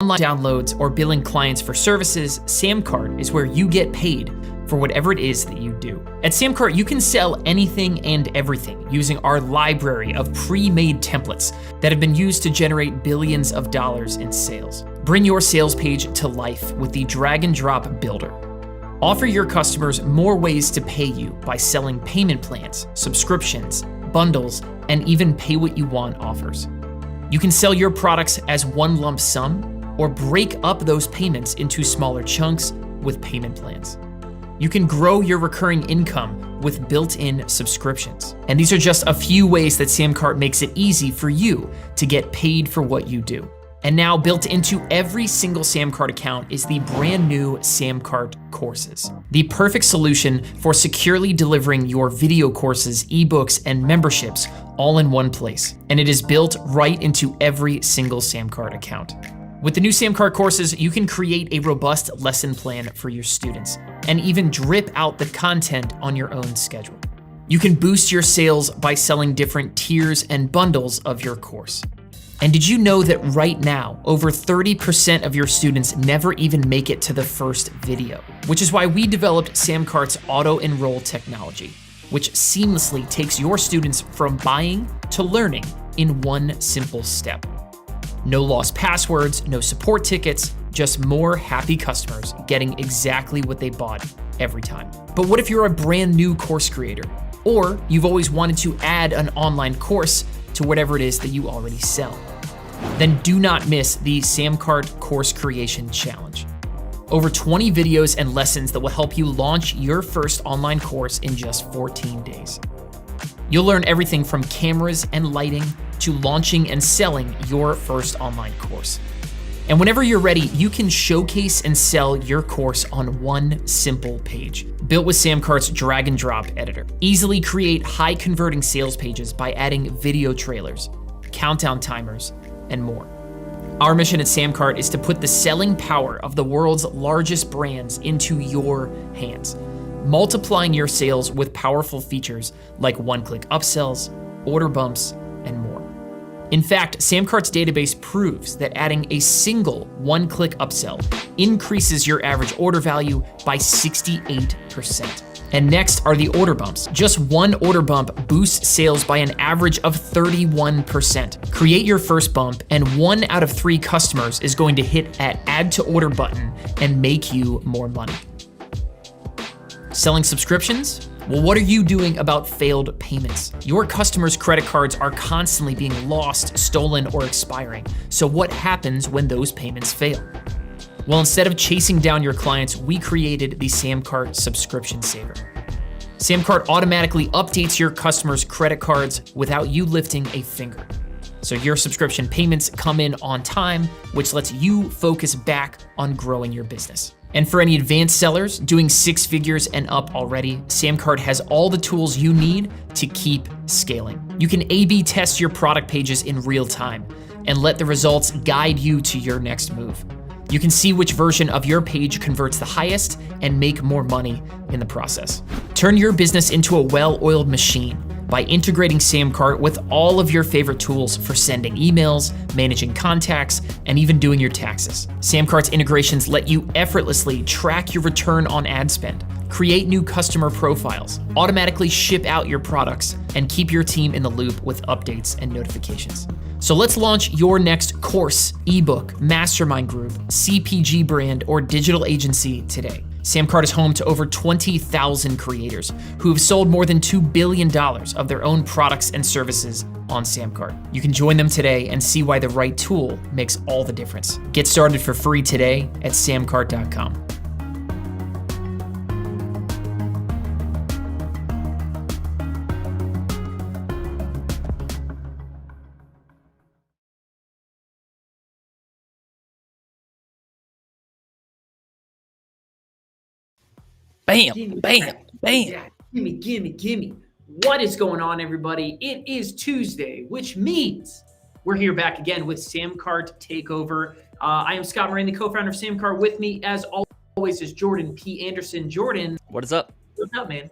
online downloads, or billing clients for services, Samcart is where you get paid for whatever it is that you do. At Samcart, you can sell anything and everything using our library of pre-made templates that have been used to generate billions of dollars in sales. Bring your sales page to life with the drag and drop builder. Offer your customers more ways to pay you by selling payment plans, subscriptions, bundles, and even pay what you want offers. You can sell your products as one lump sum or break up those payments into smaller chunks with payment plans. You can grow your recurring income with built-in subscriptions. And these are just a few ways that Samcart makes it easy for you to get paid for what you do. And now built into every single Samcart account is the brand new Samcart Courses, the perfect solution for securely delivering your video courses, ebooks, and memberships all in one place. And it is built right into every single Samcart account. With the new Samcart Courses, you can create a robust lesson plan for your students and even drip out the content on your own schedule. You can boost your sales by selling different tiers and bundles of your course. And did you know that right now, over 30% of your students never even make it to the first video? Which is why we developed Samcart's auto-enroll technology, which seamlessly takes your students from buying to learning in one simple step. No lost passwords, no support tickets, just more happy customers getting exactly what they bought every time. But what if you're a brand new course creator? Or you've always wanted to add an online course to whatever it is that you already sell? Then do not miss the Samcart Course Creation Challenge. Over 20 videos and lessons that will help you launch your first online course in just 14 days. You'll learn everything from cameras and lighting to launching and selling your first online course. And whenever you're ready, you can showcase and sell your course on one simple page, built with Samcart's drag and drop editor. Easily create high converting sales pages by adding video trailers, countdown timers, and more. Our mission at Samcart is to put the selling power of the world's largest brands into your hands, multiplying your sales with powerful features like one-click upsells, order bumps, and more. In fact, Samcart's database proves that adding a single one-click upsell increases your average order value by 68%. And next are the order bumps. Just one order bump boosts sales by an average of 31%. Create your first bump, and 1 out of 3 customers is going to hit that add to order button and make you more money. Selling subscriptions? Well, what are you doing about failed payments? Your customers' credit cards are constantly being lost, stolen, or expiring. So what happens when those payments fail? Well, instead of chasing down your clients, we created the Samcart Subscription Saver. Samcart automatically updates your customers' credit cards without you lifting a finger. So your subscription payments come in on time, which lets you focus back on growing your business. And for any advanced sellers doing 6 figures and up already, Samcart has all the tools you need to keep scaling. You can A/B test your product pages in real time and let the results guide you to your next move. You can see which version of your page converts the highest and make more money in the process. Turn your business into a well-oiled machine by integrating Samcart with all of your favorite tools for sending emails, managing contacts, and even doing your taxes. Samcart's integrations let you effortlessly track your return on ad spend, create new customer profiles, automatically ship out your products, and keep your team in the loop with updates and notifications. So let's launch your next course, ebook, mastermind group, CPG brand, or digital agency today. Samcart is home to over 20,000 creators who have sold more than $2 billion of their own products and services on Samcart. You can join them today and see why the right tool makes all the difference. Get started for free today at samcart.com. Bam, bam, bam. Gimme. What is going on, everybody? It is Tuesday, which means we're here back again with Card Takeover. I am Scott Moran, the co-founder of Samcart. With me, as always, is Jordan P. Anderson. Jordan, what is up? What's up, man?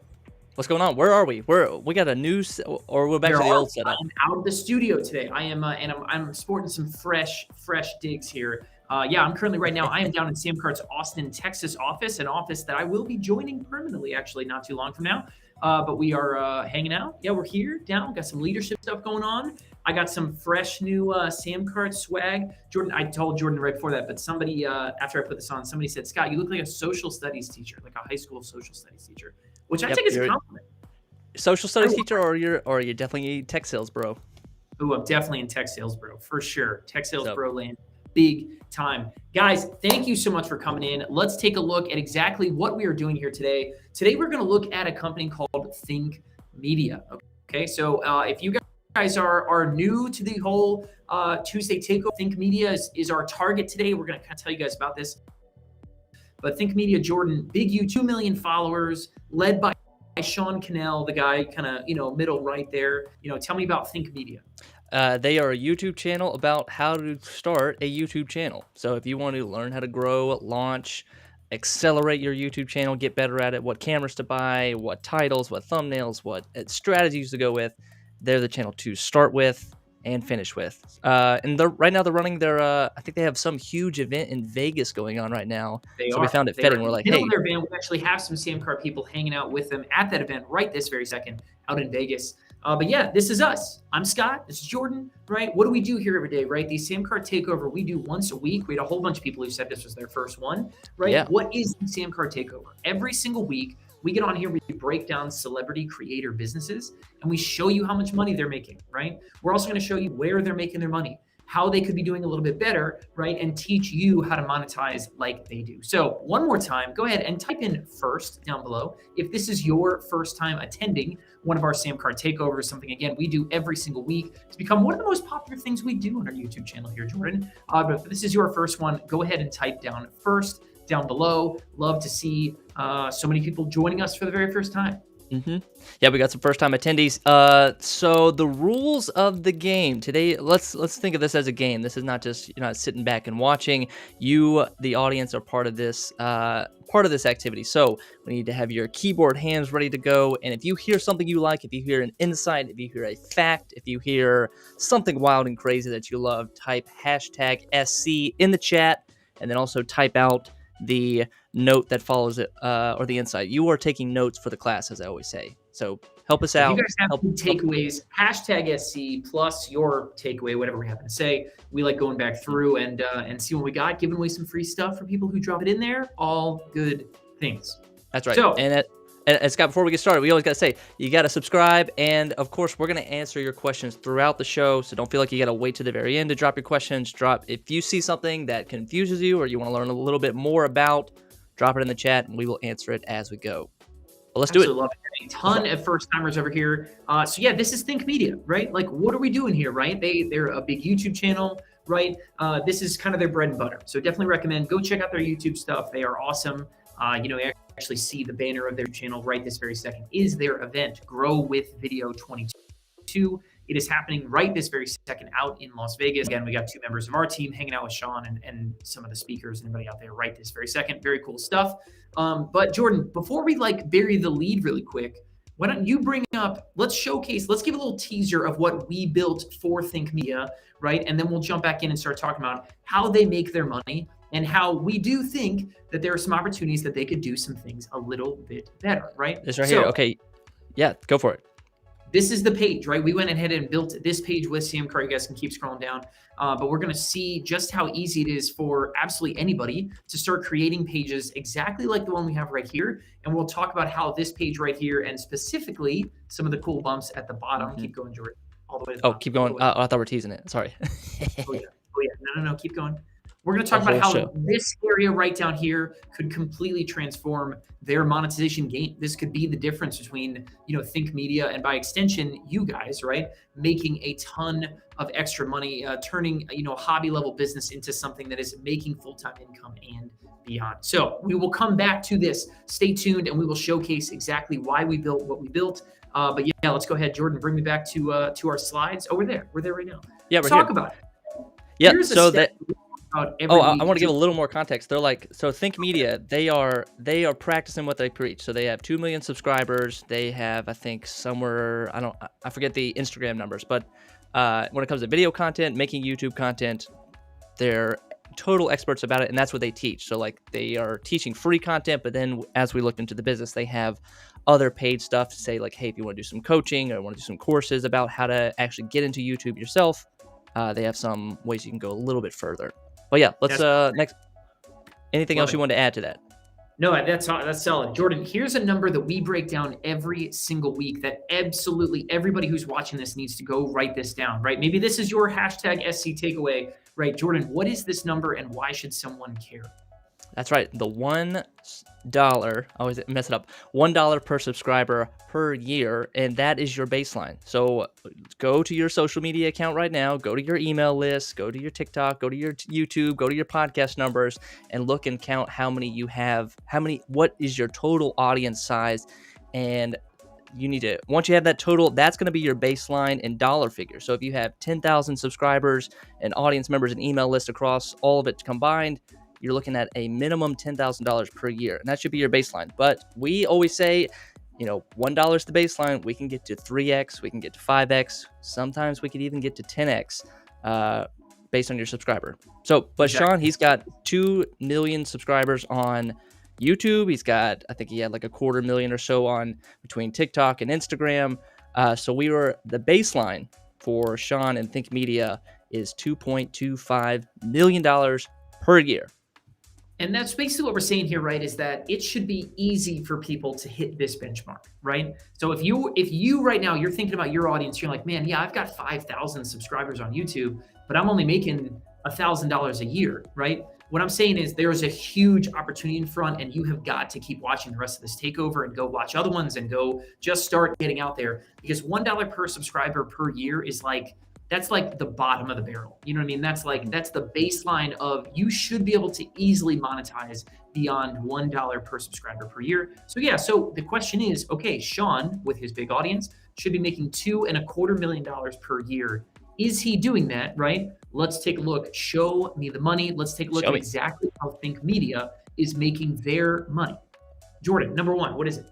What's going on? Where are we? We got a new, or we're back to the old setup. I'm out of the studio today. I am, and I'm sporting some fresh digs here. Yeah, I'm currently right now, I am down in Sam Cart's Austin, Texas office, an office that I will be joining permanently actually not too long from now. But we are hanging out. Yeah, we're here down, got some leadership stuff going on. I got some fresh new Sam Cart swag. Jordan, I told Jordan right before that, but somebody, after I put this on, somebody said, Scott, you look like a social studies teacher, like a high school social studies teacher, which I Yep, think is a you're a compliment. social studies teacher, or you're definitely tech sales, bro. Oh, I'm definitely in tech sales, bro, for sure. Tech sales, So bro, land, big time. Guys, thank you so much for coming in. Let's take a look at exactly what we are doing here today. Today, we're going to look at a company called Think Media. Okay, so if you guys are new to the whole Tuesday takeover, Think Media is our target today. We're going to kind of tell you guys about this. But Think Media, Jordan, big 2 million followers, led by Sean Cannell, the guy kind of, middle right there. Tell me about Think Media. They are a YouTube channel about how to start a YouTube channel. So if you want to learn how to grow, launch, accelerate your YouTube channel, get better at it, what cameras to buy, what titles, what thumbnails, what strategies to go with, they're the channel to start with and finish with. And right now they're running their, I think they have some huge event in Vegas going on right now. We found it fitting. We're like, hey. Their event, we actually have some Sam Cart people hanging out with them at that event right this very second out in Vegas. But yeah, this is us. I'm Scott. This is Jordan, right? What do we do here every day, right? The Sam Cart Takeover we do once a week. We had a whole bunch of people who said this was their first one, right? Yeah. What is the Sam Cart Takeover? Every single week, we get on here, we break down celebrity creator businesses, and we show you how much money they're making, right? We're also going to show you where they're making their money, how they could be doing a little bit better, right? And teach you how to monetize like they do. So one more time, go ahead and type in first down below. If this is your first time attending one of our Sam Cart takeovers, something again we do every single week to become one of the most popular things we do on our YouTube channel here, Jordan. But if this is your first one, go ahead and type down first down below. Love to see so many people joining us for the very first time. Yeah, we got some first-time attendees. So the rules of the game today. Let's think of this as a game. This is not just you're not sitting back and watching. You, the audience, are part of this activity. So we need to have your keyboard hands ready to go. And if you hear something you like, if you hear an insight, if you hear a fact, if you hear something wild and crazy that you love, type #SC in the chat, and then also type out the note that follows it, or the insight. You are taking notes for the class, as I always say. So help us out. If you guys have takeaways, #SC plus your takeaway, whatever we happen to say. We like going back through and see what we got, giving away some free stuff for people who drop it in there. All good things. That's right. So, and Scott, before we get started, we always got to say, you got to subscribe. And of course, we're going to answer your questions throughout the show. So don't feel like you got to wait to the very end to drop your questions. If you see something that confuses you or you want to learn a little bit more about, drop it in the chat and we will answer it as we go. Well, let's do it. Love it. A ton of first timers over here. So yeah, this is Think Media, right? Like, what are we doing here, right? They're a big YouTube channel, right? This is kind of their bread and butter. So definitely recommend go check out their YouTube stuff. They are awesome. You actually see the banner of their channel right this very second is their event, Grow with Video 22. It is happening right this very second out in Las Vegas. Again, we got 2 members of our team hanging out with Sean and some of the speakers and everybody out there right this very second. Very cool stuff. But Jordan, before we bury the lead really quick, why don't you bring up, let's give a little teaser of what we built for Think Media, right? And then we'll jump back in and start talking about how they make their money and how we do think that there are some opportunities that they could do some things a little bit better, right? This right here. Okay. Yeah, go for it. This is the page, right? We went ahead and built this page with Sam Cart. You guys can keep scrolling down. But we're going to see just how easy it is for absolutely anybody to start creating pages exactly like the one we have right here. And we'll talk about how this page right here and specifically some of the cool bumps at the bottom. Keep going, Jordan. All the way to the bottom. Keep going. I thought we were teasing it. Sorry. Oh, yeah. No. Keep going. We're going to talk about how this area right down here could completely transform their monetization game. This could be the difference between, Think Media and by extension, you guys, right? Making a ton of extra money, turning, a hobby level business into something that is making full-time income and beyond. So we will come back to this. Stay tuned and we will showcase exactly why we built what we built. But yeah, let's go ahead, Jordan, bring me back to our slides. Oh, we're there right now. Yeah, let's talk about it. Yeah, Here's so that I want to give a little more context. They're like, so Think Media, they are practicing what they preach. So they have 2 million subscribers. They have, I think, somewhere, I forget the Instagram numbers, but when it comes to video content, making YouTube content, they're total experts about it, and that's what they teach. So like they are teaching free content, but then as we looked into the business, they have other paid stuff to say like, hey, if you want to do some coaching or want to do some courses about how to actually get into YouTube yourself, they have some ways you can go a little bit further. But yeah, let's next. Anything else you want to add to that? No, that's solid. Jordan, here's a number that we break down every single week that absolutely everybody who's watching this needs to go write this down, right? Maybe this is your hashtag SC takeaway, right? Jordan, what is this number and why should someone care? That's right. The $1, I always mess it up, $1 per subscriber per year, and that is your baseline. So go to your social media account right now, go to your email list, go to your TikTok, go to your YouTube, go to your podcast numbers, and look and count how many you have, what is your total audience size, and you need to, once you have that total, that's going to be your baseline in dollar figures. So if you have 10,000 subscribers and audience members and email list across all of it combined, you're looking at a minimum $10,000 per year, and that should be your baseline. But we always say, $1 is the baseline. We can get to 3x, we can get to 5x. Sometimes we could even get to 10x based on your subscriber. So, but exactly. Sean, he's got 2 million subscribers on YouTube. He's got, I think he had like 250,000 or so on between TikTok and Instagram. So the baseline for Sean and Think Media is $2.25 million per year. And that's basically what we're saying here, right? Is that it should be easy for people to hit this benchmark, right? So if you right now, you're thinking about your audience, you're like, man, yeah, I've got 5,000 subscribers on YouTube, but I'm only making $1,000 a year, right? What I'm saying is there is a huge opportunity in front, and you have got to keep watching the rest of this takeover and go watch other ones and go just start getting out there, because $1 per subscriber per year is that's like the bottom of the barrel. You know what I mean? That's the baseline of you should be able to easily monetize beyond $1 per subscriber per year. So yeah, so the question is, okay, Sean with his big audience should be making $2.25 million per year. Is he doing that, right? Let's take a look. Show me the money. Let's take a look at exactly how Think Media is making their money. Jordan, number one, what is it?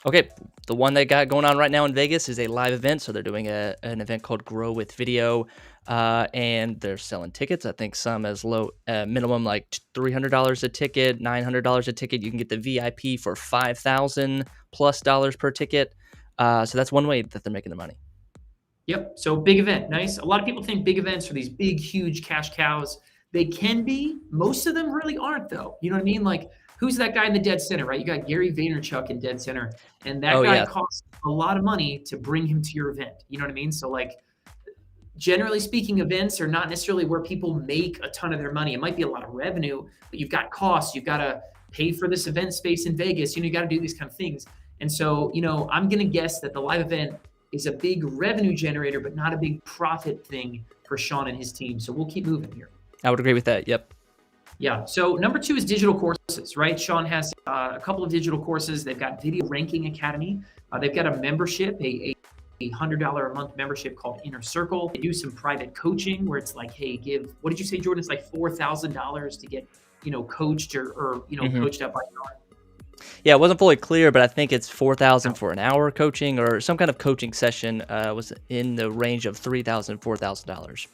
Okay, the one they got going on right now in Vegas is a live event. So they're doing an event called Grow with Video, and they're selling tickets. I think some as low minimum like $300 a ticket, $900 a ticket. You can get the VIP for $5,000+ per ticket. So that's one way that they're making the money. Yep. So big event, nice. A lot of people think big events are these big, huge cash cows. They can be. Most of them really aren't, though. You know what I mean? Like, who's that guy in the dead center, right? You got Gary Vaynerchuk in dead center, and that guy costs a lot of money to bring him to your event. You know what I mean? So like, generally speaking, events are not necessarily where people make a ton of their money. It might be a lot of revenue, but you've got costs. You've got to pay for this event space in Vegas. You got to do these kind of things. And so, I'm going to guess that the live event is a big revenue generator, but not a big profit thing for Sean and his team. So we'll keep moving here. I would agree with that. Yep. Yeah. So number 2 is digital courses, right? Sean has a couple of digital courses. They've got Video Ranking Academy. They've got a membership, a $100 a month membership called Inner Circle. They do some private coaching where it's like, hey, what did you say, Jordan? It's like $4,000 to get, coached or coached up by Sean. Yeah, it wasn't fully clear, but I think it's $4,000 for an hour coaching or some kind of coaching session was in the range of $3,000, $4,000.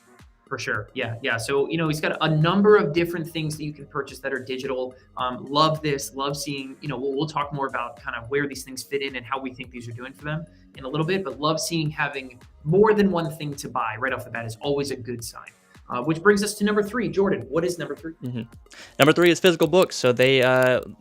For sure. Yeah. So, he's got a number of different things that you can purchase that are digital. Love this. Love seeing, we'll talk more about kind of where these things fit in and how we think these are doing for them in a little bit, but love seeing having more than one thing to buy right off the bat is always a good sign. Which brings us to number 3. Jordan, what is number 3? Mm-hmm. Number 3 is physical books. So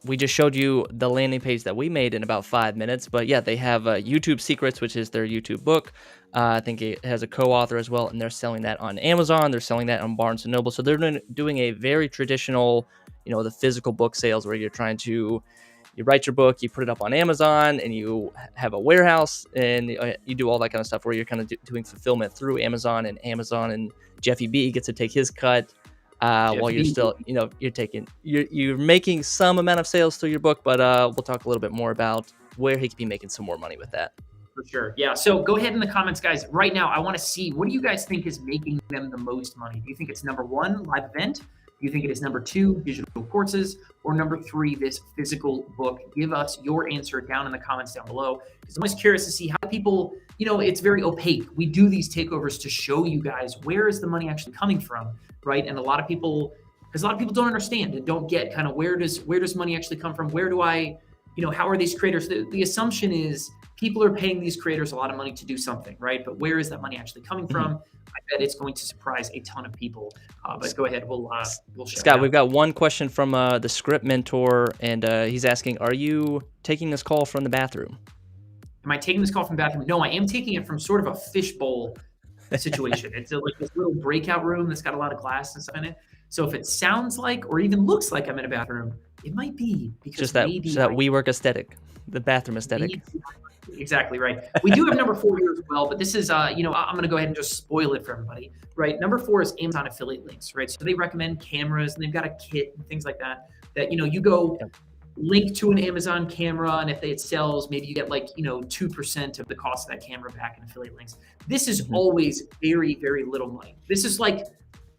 we just showed you the landing page that we made in about 5 minutes. But yeah, they have YouTube Secrets, which is their YouTube book. I think it has a co-author as well, and they're selling that on Amazon. They're selling that on Barnes & Noble. So they're doing a very traditional, the physical book sales where you're trying to, you write your book, you put it up on Amazon, and you have a warehouse, and you do all that kind of stuff where you're kind of doing fulfillment through Amazon, and Jeffy B gets to take his cut while you're still, you're making some amount of sales through your book, but we'll talk a little bit more about where he could be making some more money with that. For sure. Yeah. So go ahead in the comments, guys. Right now, I want to see, what do you guys think is making them the most money? Do you think it's number 1, live event? Do you think it is number 2, digital courses, or number 3, this physical book? Give us your answer down in the comments down below, because I'm always curious to see how people, it's very opaque. We do these takeovers to show you guys where is the money actually coming from, right? And a lot of people because a lot of people don't understand and don't get kind of where does money actually come from? Where do I, how are these creators? The assumption is people are paying these creators a lot of money to do something, right? But where is that money actually coming Mhm. from? I bet it's going to surprise a ton of people. But go ahead, we'll share it Scott, we've out. got one question from the script mentor, and he's asking, are you taking this call from the bathroom? Am I taking this call from the bathroom? No, I am taking it from sort of a fishbowl situation. It's like this little breakout room that's got a lot of glass and stuff in it. So if it sounds like or even looks like I'm in a bathroom, it might be because Just that WeWork aesthetic, the bathroom aesthetic. exactly right. We do have number 4 here as well, but this is, I'm going to go ahead and just spoil it for everybody, right? Number 4 is Amazon affiliate links, right? So they recommend cameras and they've got a kit and things like that, you go Yep. link to an Amazon camera, and if it sells, maybe you get 2% of the cost of that camera back in affiliate links. This is Mhm. always very, very little money. This is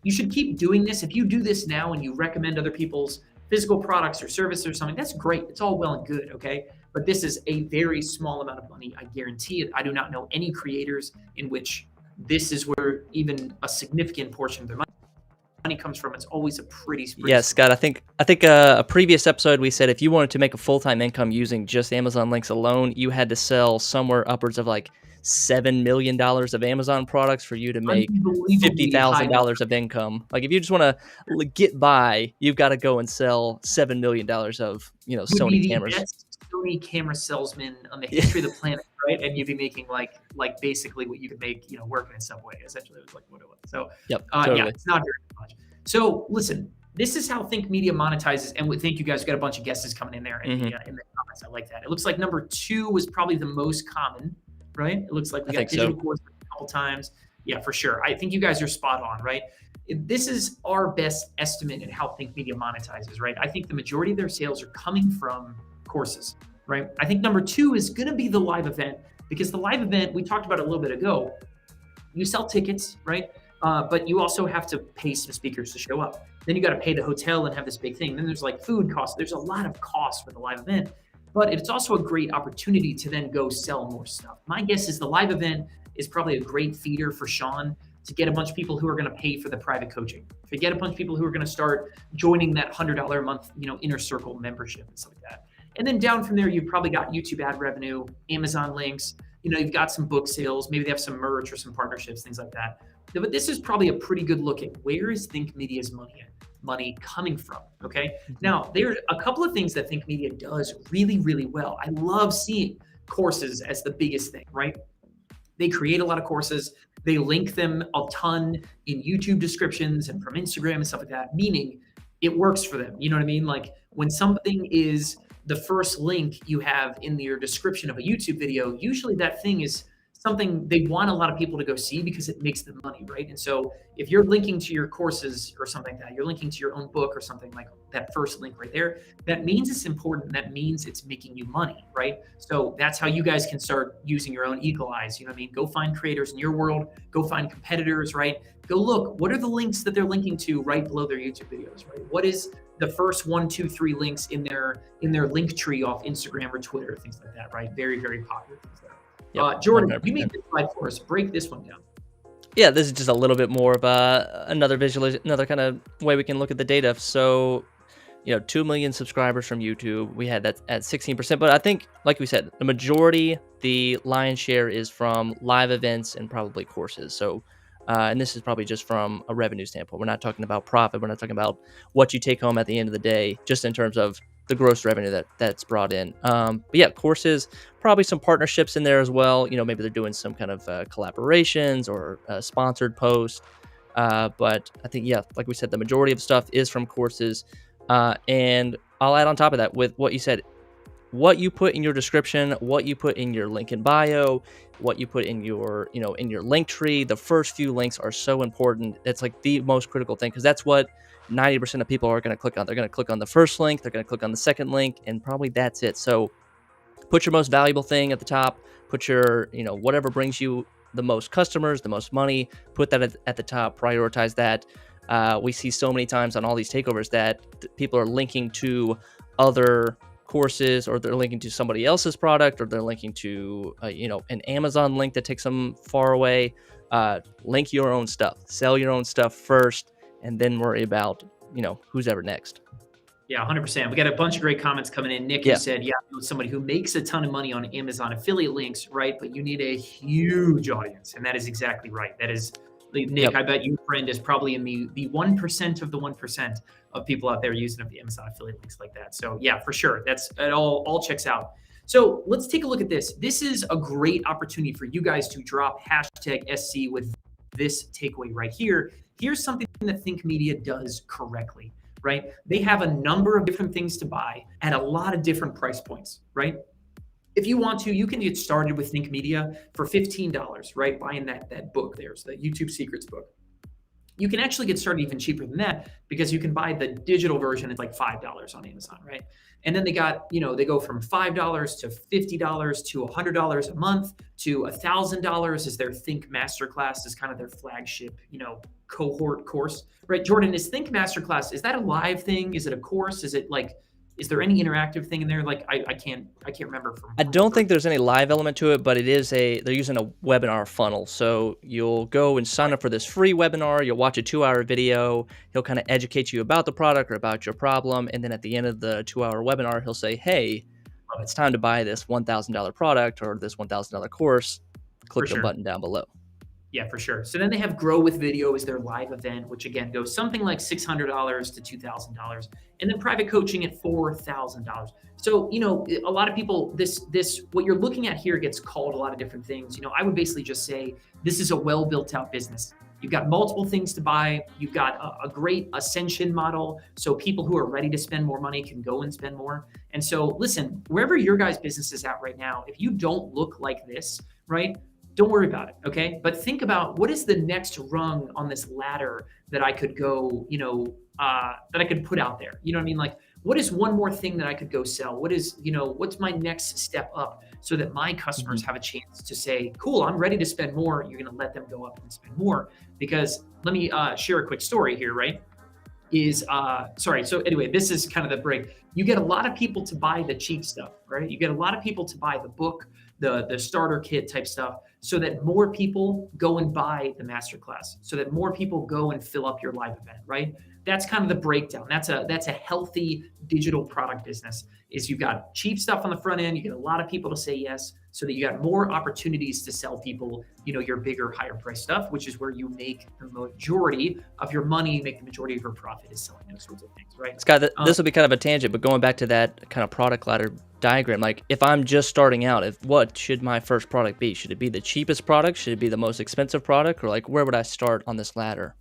you should keep doing this. If you do this now and you recommend other people's physical products or services or something, that's great. It's all well and good, okay? But this is a very small amount of money. I guarantee it. I do not know any creators in which this is where even a significant portion of their money comes from. It's always a pretty Yeah, Scott, I think a previous episode we said if you wanted to make a full-time income using just Amazon links alone, you had to sell somewhere upwards of like $7 million of Amazon products for you to make unbelievably high number. $50,000 of income. Like if you just want to get by, you've got to go and sell $7 million of, Would Sony be the cameras. best Sony camera salesman on the history of the planet, right? And you'd be making like basically what you could make, working in Subway. Essentially, it was like what it was. So, Yep, yeah, totally. it's not very much. So, listen, this is how Think Media monetizes, and thank you guys. We got a bunch of guesses coming in there in the comments. I like that. It looks like number 2 was probably the most common, right? It looks like we I got think so. digital courses a couple times. Yeah, for sure. I think you guys are spot on, right? This is our best estimate in how Think Media monetizes, right? I think the majority of their sales are coming from courses, right? I think number 2 is going to be the live event, because the live event, we talked about it a little bit ago, you sell tickets, right? But you also have to pay some speakers to show up. Then you got to pay the hotel and have this big thing. Then there's like food costs. There's a lot of costs for the live event, but it's also a great opportunity to then go sell more stuff. My guess is the live event is probably a great feeder for Sean to get a bunch of people who are going to pay for the private coaching, to get a bunch of people who are going to start joining that $100 a month, inner circle membership and stuff like that. And then down from there, you've probably got YouTube ad revenue, Amazon links, you've got some book sales, maybe they have some merch or some partnerships, things like that. But this is probably a pretty good look at where is Think Media's money coming from, okay? Now, there's a couple of things that Think Media does really, really well. I love seeing courses as the biggest thing, right? They create a lot of courses. They link them a ton in YouTube descriptions and from Instagram and stuff like that, meaning it works for them. You know what I mean? Like when something is the first link you have in your description of a YouTube video, usually that thing is something they want a lot of people to go see because it makes them money, right? And so if you're linking to your courses or something like that, you're linking to your own book or something like that first link right there, that means it's important. That means it's making you money, right? So that's how you guys can start using your own eagle eyes. You know what I mean? Go find creators in your world, go find competitors, right? Go look, what are the links that they're linking to right below their YouTube videos, right? What is the first 1, 2, 3 links in their link tree off Instagram or Twitter, things like that, right? Very, very popular things there. Yep, Jordan, 100%. you made this slide for us. Break this one down. Yeah, this is just a little bit more of another kind of way we can look at the data. So, 2 million subscribers from YouTube. We had that at 16%, but I think, like we said, the majority, the lion's share is from live events and probably courses. So, and this is probably just from a revenue standpoint. We're not talking about profit. We're not talking about what you take home at the end of the day, just in terms of the gross revenue that's brought in. But yeah, courses, probably some partnerships in there as well. Maybe they're doing some kind of collaborations or sponsored post. But I think, yeah, like we said, the majority of stuff is from courses. And I'll add on top of that with what you said, what you put in your description, what you put in your link in bio, what you put in your, in your link tree. The first few links are so important. It's like the most critical thing, because that's what 90% of people are going to click on. They're going to click on the first link, they're going to click on the second link, and probably that's it. So put your most valuable thing at the top, put your, whatever brings you the most customers, the most money, put that at the top, prioritize that. We see so many times on all these takeovers that people are linking to other courses, or they're linking to somebody else's product, or they're linking to, an Amazon link that takes them far away. Link your own stuff, sell your own stuff first, and then worry about who's ever next. Yeah, 100%. We got a bunch of great comments coming in. Nick, you Yeah. said, yeah, I know somebody who makes a ton of money on Amazon affiliate links, right? But you need a huge audience. And that is exactly right. That is, Nick, Yep. I bet your friend is probably in the 1% of the 1% of people out there using the Amazon affiliate links like that. So yeah, for sure. It all checks out. So let's take a look at this. This is a great opportunity for you guys to drop hashtag SC with this takeaway right here. Here's something that Think Media does correctly, right? They have a number of different things to buy at a lot of different price points, right? If you want to, you can get started with Think Media for $15, right? Buying that book there's the YouTube Secrets book. You can actually get started even cheaper than that because you can buy the digital version at like $5 on Amazon, right? And then they go from $5 to $50 to $100 a month to $1,000 is their Think Masterclass, is kind of their flagship, cohort course, right? Jordan, is Think Masterclass, is that a live thing? Is it a course? Is it like, is there any interactive thing in there? Like I can't remember I don't think there's any live element to it, but they're using a webinar funnel. So you'll go and sign up for this free webinar. You'll watch a 2-hour video. He'll kind of educate you about the product or about your problem. And then at the end of the 2-hour webinar, he'll say, hey, it's time to buy this $1,000 product or this $1,000 course. Click the button down below. Yeah, for sure. So then they have Grow with Video as their live event, which again goes something like $600 to $2,000, and then private coaching at $4,000. So, a lot of people, this what you're looking at here gets called a lot of different things. I would basically just say this is a well built out business. You've got multiple things to buy. You've got a great ascension model. So people who are ready to spend more money can go and spend more. And so listen, wherever your guys' business is at right now, if you don't look like this, right? Don't worry about it, okay? But think about what is the next rung on this ladder that I could go, that I could put out there. You know what I mean? Like, what is one more thing that I could go sell? What's my next step up so that my customers have a chance to say, cool, I'm ready to spend more. You're going to let them go up and spend more. Because let me share a quick story here, right? So anyway, this is kind of the break. You get a lot of people to buy the cheap stuff, right? You get a lot of people to buy the book, the starter kit type stuff, so that more people go and buy the masterclass, so that more people go and fill up your live event, right? That's kind of the breakdown. That's a healthy digital product business. Is you've got cheap stuff on the front end, you get a lot of people to say yes, so that you got more opportunities to sell people, your bigger, higher price stuff, which is where you make the majority of your money, make the majority of your profit is selling those sorts of things, right? Scott, this will be kind of a tangent, but going back to that kind of product ladder diagram, like if I'm just starting out, what should my first product be? Should it be the cheapest product? Should it be the most expensive product? Or like, where would I start on this ladder?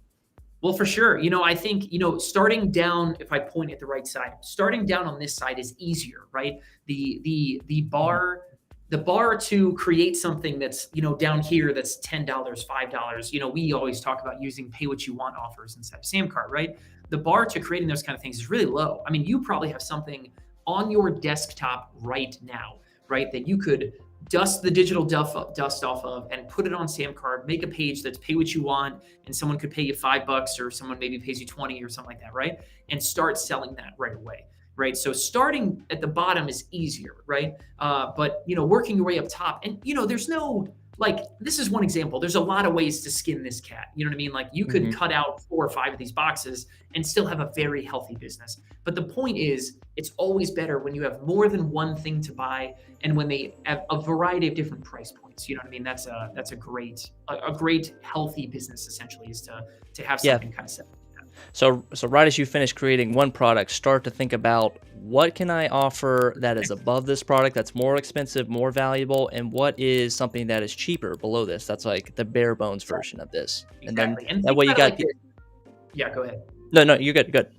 Well, for sure. I think, starting down, if I point at the right side, starting down on this side is easier, right? The bar to create something that's, down here, that's $10, $5, we always talk about using pay what you want offers inside of Samcart, right? The bar to creating those kind of things is really low. I mean, you probably have something on your desktop right now, right? That you could dust the digital dust off of and put it on Samcart, make a page that's pay what you want, and someone could pay you $5 or someone maybe pays you 20 or something like that, right? And start selling that right away, right? So starting at the bottom is easier, right? But working your way up top, and there's no, like, this is one example. There's a lot of ways to skin this cat. You know what I mean? Like, you could cut out 4 or 5 of these boxes and still have a very healthy business. But the point is, it's always better when you have more than one thing to buy and when they have a variety of different price points. You know what I mean? That's a great healthy business, essentially, is to have something kind of set. So right as you finish creating one product, start to think about, what can I offer that is above this product, that's more expensive, more valuable, and what is something that is cheaper below this, that's like the bare bones version of this. Exactly. And then that way you got... Yeah, go ahead. No, you're good.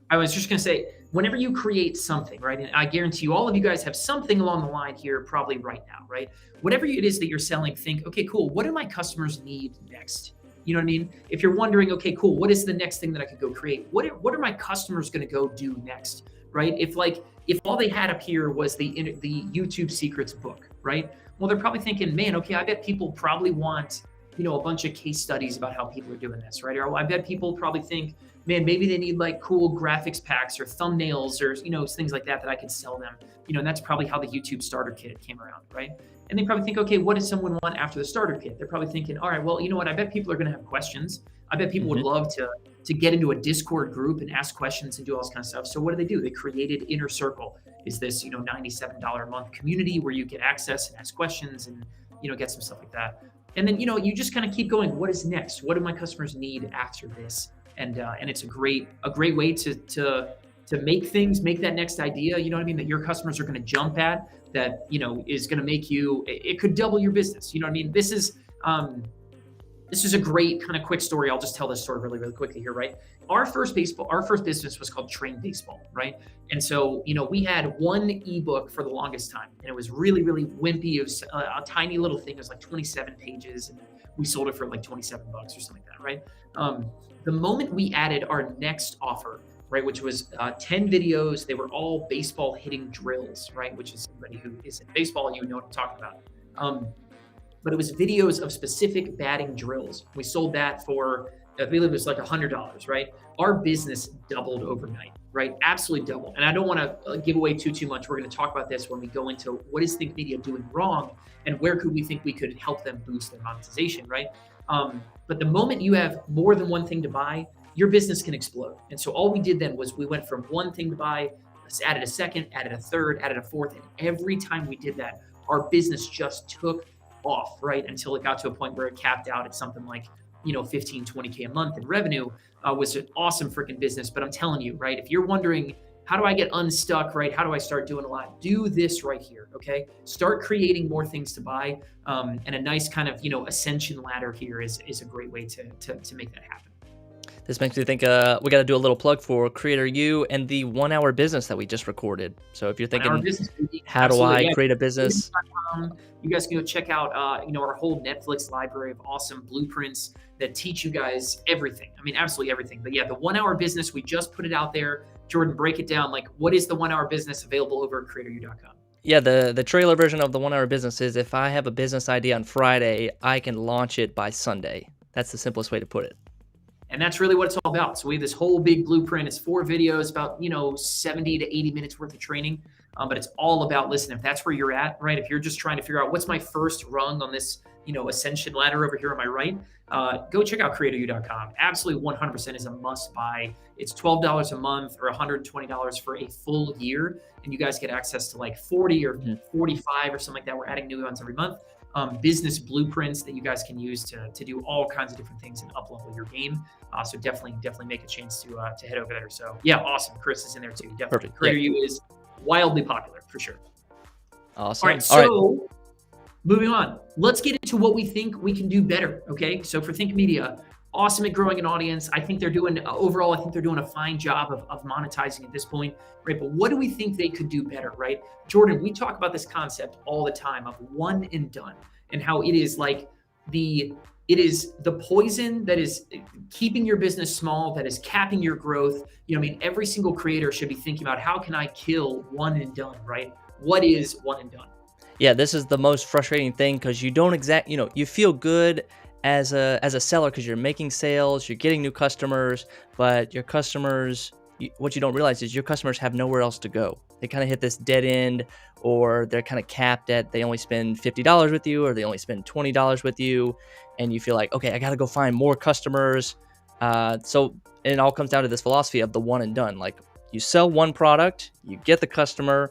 I was just going to say, whenever you create something, right, and I guarantee you all of you guys have something along the line here probably right now, right? Whatever it is that you're selling, think, okay, cool, what do my customers need next? You know what I mean? If you're wondering, okay, cool, what is the next thing that I could go create? What are my customers going to go do next, right? If all they had up here was the YouTube Secrets book, right? Well, they're probably thinking, man, okay, I bet people probably want, a bunch of case studies about how people are doing this, right? Or I bet people probably think, man, maybe they need like cool graphics packs or thumbnails or, things like that I could sell them. And that's probably how the YouTube starter kit came around, right? And they probably think, okay, what does someone want after the starter kit? They're probably thinking, all right, well, you know what? I bet people are going to have questions. I bet people would love to get into a Discord group and ask questions and do all this kind of stuff. So what do? They created Inner Circle. Is this, $97 a month community where you get access and ask questions and, get some stuff like that. And then, you just kind of keep going. What is next? What do my customers need after this? And it's a great way to make that next idea, that your customers are going to jump at, that, is going to make it could double your business. This is a great kind of quick story. I'll just tell this story really, really quickly here, right? Our first business was called Train Baseball, right? And so, we had one ebook for the longest time, and it was really, really wimpy. It was a tiny little thing. It was like 27 pages, and we sold it for like $27 or something like that, right? The moment we added our next offer, right, which was 10 videos, they were all baseball hitting drills, right? Which is somebody who is in baseball, you know what I'm talking about. But it was videos of specific batting drills. We sold that for, I believe it was like $100, right? Our business doubled overnight, right? Absolutely doubled. And I don't want to give away too much. We're going to talk about this when we go into what is Think Media doing wrong and where could we think we could help them boost their monetization, right? But the moment you have more than one thing to buy, your business can explode. And so all we did then was we went from one thing to buy, added a second, added a third, added a fourth. And every time we did that, our business just took off, right? Until it got to a point where it capped out at something like, 15, 20K a month in revenue, was an awesome freaking business. But I'm telling you, right? If you're wondering, how do I get unstuck, right? How do I start doing a lot? Do this right here, okay? Start creating more things to buy. And a nice kind of, ascension ladder here is a great way to make that happen. This makes me think we got to do a little plug for Creator U and the 1 hour business that we just recorded. So if you're thinking, how do I create a business? You guys can go check out, our whole Netflix library of awesome blueprints that teach you guys everything. I mean, absolutely everything. But yeah, the 1 hour business, we just put it out there. Jordan, break it down. Like, what is the 1 hour business available over at creatoru.com? Yeah, the trailer version of the 1 hour business is if I have a business idea on Friday, I can launch it by Sunday. That's the simplest way to put it. And that's really what it's all about. So we have this whole big blueprint. It's 4 videos, about 70 to 80 minutes worth of training. But it's all about, listen, if that's where you're at, right? If you're just trying to figure out what's my first rung on this, ascension ladder over here on my right, go check out creatoru.com. Absolutely 100% is a must buy. It's $12 a month or $120 for a full year. And you guys get access to like 40 or 45 or something like that. We're adding new ones every month. Business blueprints that you guys can use to do all kinds of different things and up-level your game. So definitely make a chance to head over there. So yeah, awesome. Chris is in there too. Definitely. Perfect. Creator U is wildly popular for sure. Awesome. All right. So moving on, let's get into what we think we can do better. Okay. So for Think Media, awesome at growing an audience. I think they're doing a fine job of monetizing at this point, right? But what do we think they could do better, right? Jordan, we talk about this concept all the time of one and done and how it is like the poison that is keeping your business small, that is capping your growth. Every single creator should be thinking about how can I kill one and done, right? What is one and done? Yeah, this is the most frustrating thing because you don't you feel good as a seller because you're making sales, you're getting new customers, but your customers, what you don't realize is your customers have nowhere else to go. They kind of hit this dead end, or they're kind of capped at they only spend $50 with you, or they only spend $20 with you, and you feel like, okay, I got to go find more customers. So it all comes down to this philosophy of the one and done. Like you sell one product, you get the customer,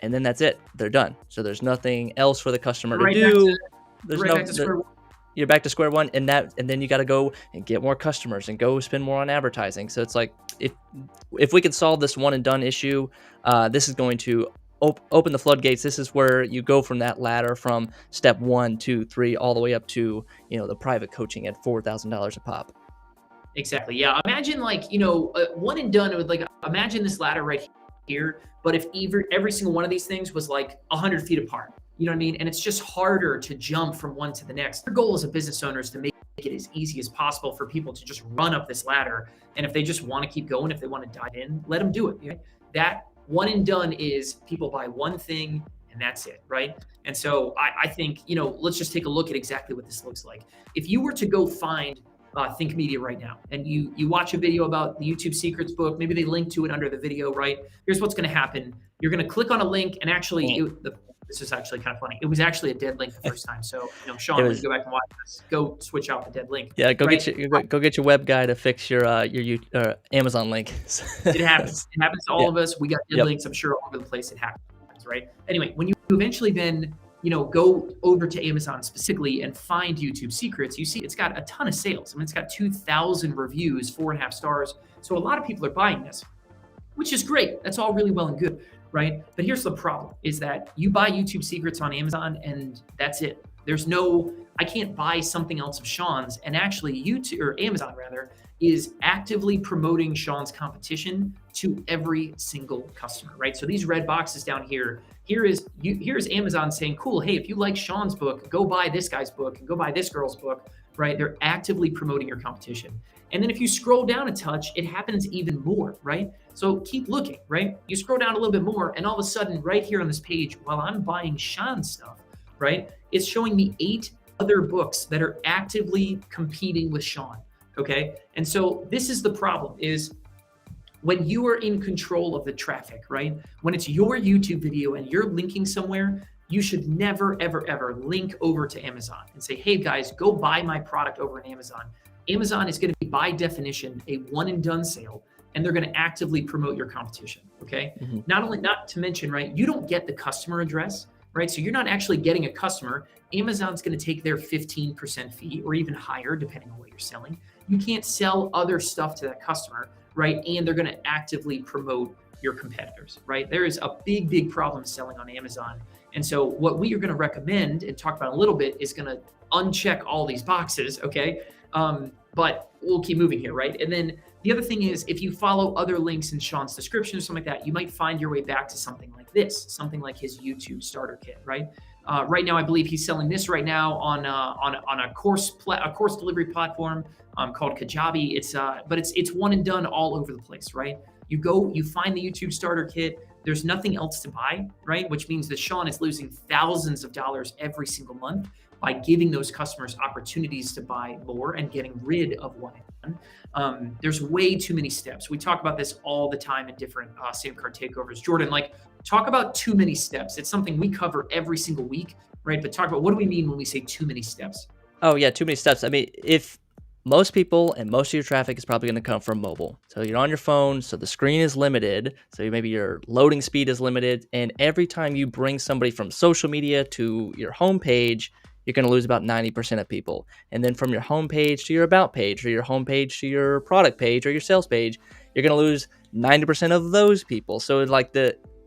and then that's it. They're done. So there's nothing else for the customer to do. You're back to square one, and then you got to go and get more customers and go spend more on advertising. So it's like if we can solve this one and done issue, this is going to open the floodgates. This is where you go from that ladder from step 1, 2, 3, all the way up to the private coaching at $4,000 a pop. Exactly. Yeah. Imagine one and done. It would imagine this ladder right here, but if every single one of these things was like 100 feet apart. You know what I mean? And it's just harder to jump from one to the next. Our goal as a business owner is to make it as easy as possible for people to just run up this ladder. And if they just want to keep going, if they want to dive in, let them do it. Okay? That one and done is people buy one thing and that's it, right? And so I think, let's just take a look at exactly what this looks like. If you were to go find Think Media right now, and you watch a video about the YouTube Secrets book, maybe they link to it under the video, right? Here's what's going to happen. You're going to click on a link and actually This is actually kind of funny. It was actually a dead link the first time. So, Sean, It when was you go back and watch this, go switch out the dead link. Yeah, Right? go get your web guy to fix your Amazon link. It happens. It happens to Yeah. all of us. We got dead Yep. links. I'm sure all over the place it happens, right? Anyway, when you eventually then, go over to Amazon specifically and find YouTube Secrets, you see it's got a ton of sales. I mean, it's got 2,000 reviews, 4.5 stars. So a lot of people are buying this, which is great. That's all really well and good, right? But here's the problem is that you buy YouTube Secrets on Amazon and that's it. I can't buy something else of Sean's, and actually YouTube or Amazon rather is actively promoting Sean's competition to every single customer, right? So these red boxes down here, here's Amazon saying, cool, hey, if you like Sean's book, go buy this guy's book and go buy this girl's book, right? They're actively promoting your competition. And then if you scroll down a touch, it happens even more, right? So keep looking, right? You scroll down a little bit more, and all of a sudden, right here on this page, while I'm buying Sean's stuff, right, it's showing me 8 other books that are actively competing with Sean, okay? And so this is the problem is when you are in control of the traffic, right? When it's your YouTube video and you're linking somewhere, you should never, ever, ever link over to Amazon and say, hey guys, go buy my product over on Amazon. Amazon is going to be by definition a one and done sale, and they're going to actively promote your competition, okay? Mhm. Not to mention, right, you don't get the customer address, right? So you're not actually getting a customer. Amazon's going to take their 15% fee or even higher, depending on what you're selling. You can't sell other stuff to that customer, right? And they're going to actively promote your competitors, right? There is a big, big problem selling on Amazon. And so what we are going to recommend and talk about a little bit is going to uncheck all these boxes, okay? But we'll keep moving here, right? And then the other thing is if you follow other links in Sean's description or something like that, you might find your way back to something like this, something like his YouTube starter kit, right? Right now, I believe he's selling this right now on a course delivery platform called Kajabi. It's one and done all over the place, right? You find the YouTube starter kit. There's nothing else to buy, right? Which means that Sean is losing thousands of dollars every single month by giving those customers opportunities to buy more and getting rid of one and done. There's way too many steps. We talk about this all the time in different Sam Card Takeovers. Jordan, talk about too many steps. It's something we cover every single week, right? But talk about what do we mean when we say too many steps? Oh yeah, too many steps. I mean, if most people and most of your traffic is probably going to come from mobile. So you're on your phone, so the screen is limited. So maybe your loading speed is limited. And every time you bring somebody from social media to your homepage, you're going to lose about 90% of people. And then from your homepage to your about page, or your homepage to your product page, or your sales page, you're going to lose 90% of those people. So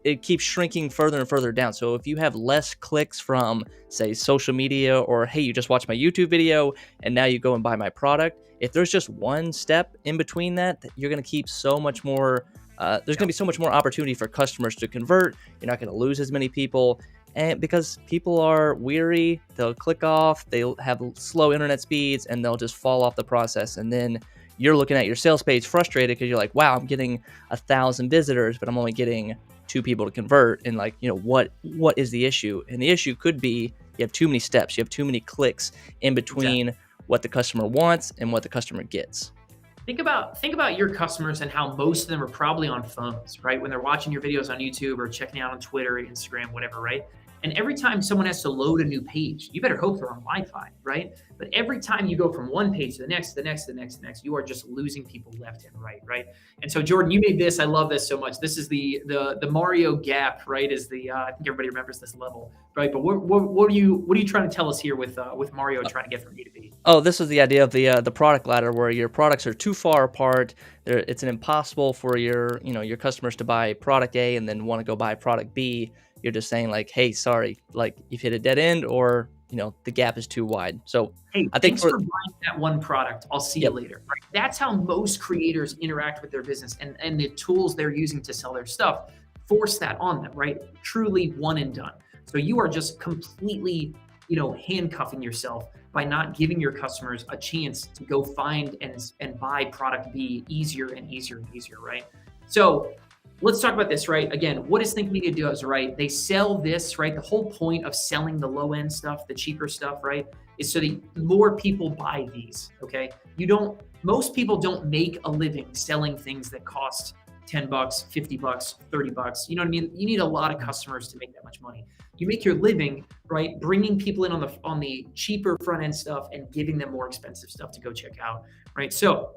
it keeps shrinking further and further down. So if you have less clicks from, say, social media, or hey, you just watched my YouTube video and now you go and buy my product, if there's just one step in between that, you're going to keep so much more. There's going to be so much more opportunity for customers to convert. You're not going to lose as many people. And because people are weary, they'll click off, they'll have slow internet speeds, and they'll just fall off the process. And then you're looking at your sales page frustrated because you're like, wow, I'm getting 1,000 visitors, but I'm only getting 2 people to convert. And what is the issue? And the issue could be you have too many steps. You have too many clicks in between what the customer wants and what the customer gets. Think about your customers and how most of them are probably on phones, right? When they're watching your videos on YouTube or checking out on Twitter, Instagram, whatever, right? And every time someone has to load a new page, you better hope they're on Wi-Fi, right? But every time you go from one page to the next, you are just losing people left and right? And so Jordan, you made this. I love this so much. This is the Mario gap, right? Is I think everybody remembers this level, right? But what are you trying to tell us here with Mario trying to get from A to B? Oh, this is the idea of the product ladder, where your products are too far apart. It's impossible for your customers to buy product A and then want to go buy product B. You're just saying like, hey, sorry, like you've hit a dead end, or the gap is too wide. So hey, I think thanks for buying that one product. I'll see you later. Right? That's how most creators interact with their business, and the tools they're using to sell their stuff force that on them, right? Truly one and done. So you are just completely, handcuffing yourself by not giving your customers a chance to go find and buy product B easier and easier, right? So let's talk about this, right? Again, what does Think Media does, right? They sell this, right? The whole point of selling the low end stuff, the cheaper stuff, right, is so that more people buy these, okay? Most people don't make a living selling things that cost 10 bucks, 50 bucks, 30 bucks. You know what I mean? You need a lot of customers to make that much money. You make your living, right, bringing people in on the cheaper front end stuff and giving them more expensive stuff to go check out, right? So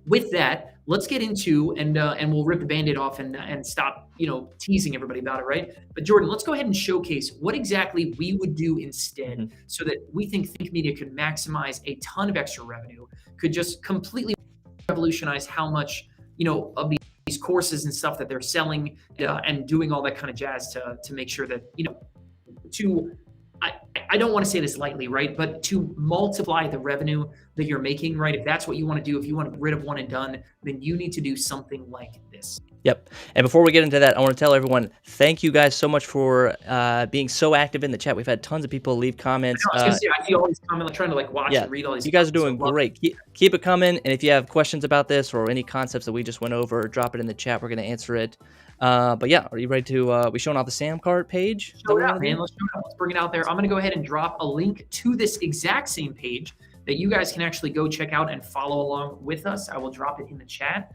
with that, let's get into and we'll rip the Band-Aid off and stop, teasing everybody about it, right? But Jordan, let's go ahead and showcase what exactly we would do instead, so that we think Media could maximize a ton of extra revenue, could just completely revolutionize how much, of these courses and stuff that they're selling, and doing all that kind of jazz to make sure that, I don't want to say this lightly, right? But to multiply the revenue that you're making, right? If that's what you want to do, if you want to get rid of one and done, then you need to do something like this. Yep. And before we get into that, I want to tell everyone, thank you guys so much for being so active in the chat. We've had tons of people leave comments. I see all these comments. I'm trying to watch and read all these. You guys are doing great. Keep it coming. And if you have questions about this or any concepts that we just went over, drop it in the chat. We're going to answer it. But yeah, are you ready to, we showing off the Sam Card page? Show it out, man. Let's bring it out there. I'm going to go ahead and drop a link to this exact same page that you guys can actually go check out and follow along with us. I will drop it in the chat.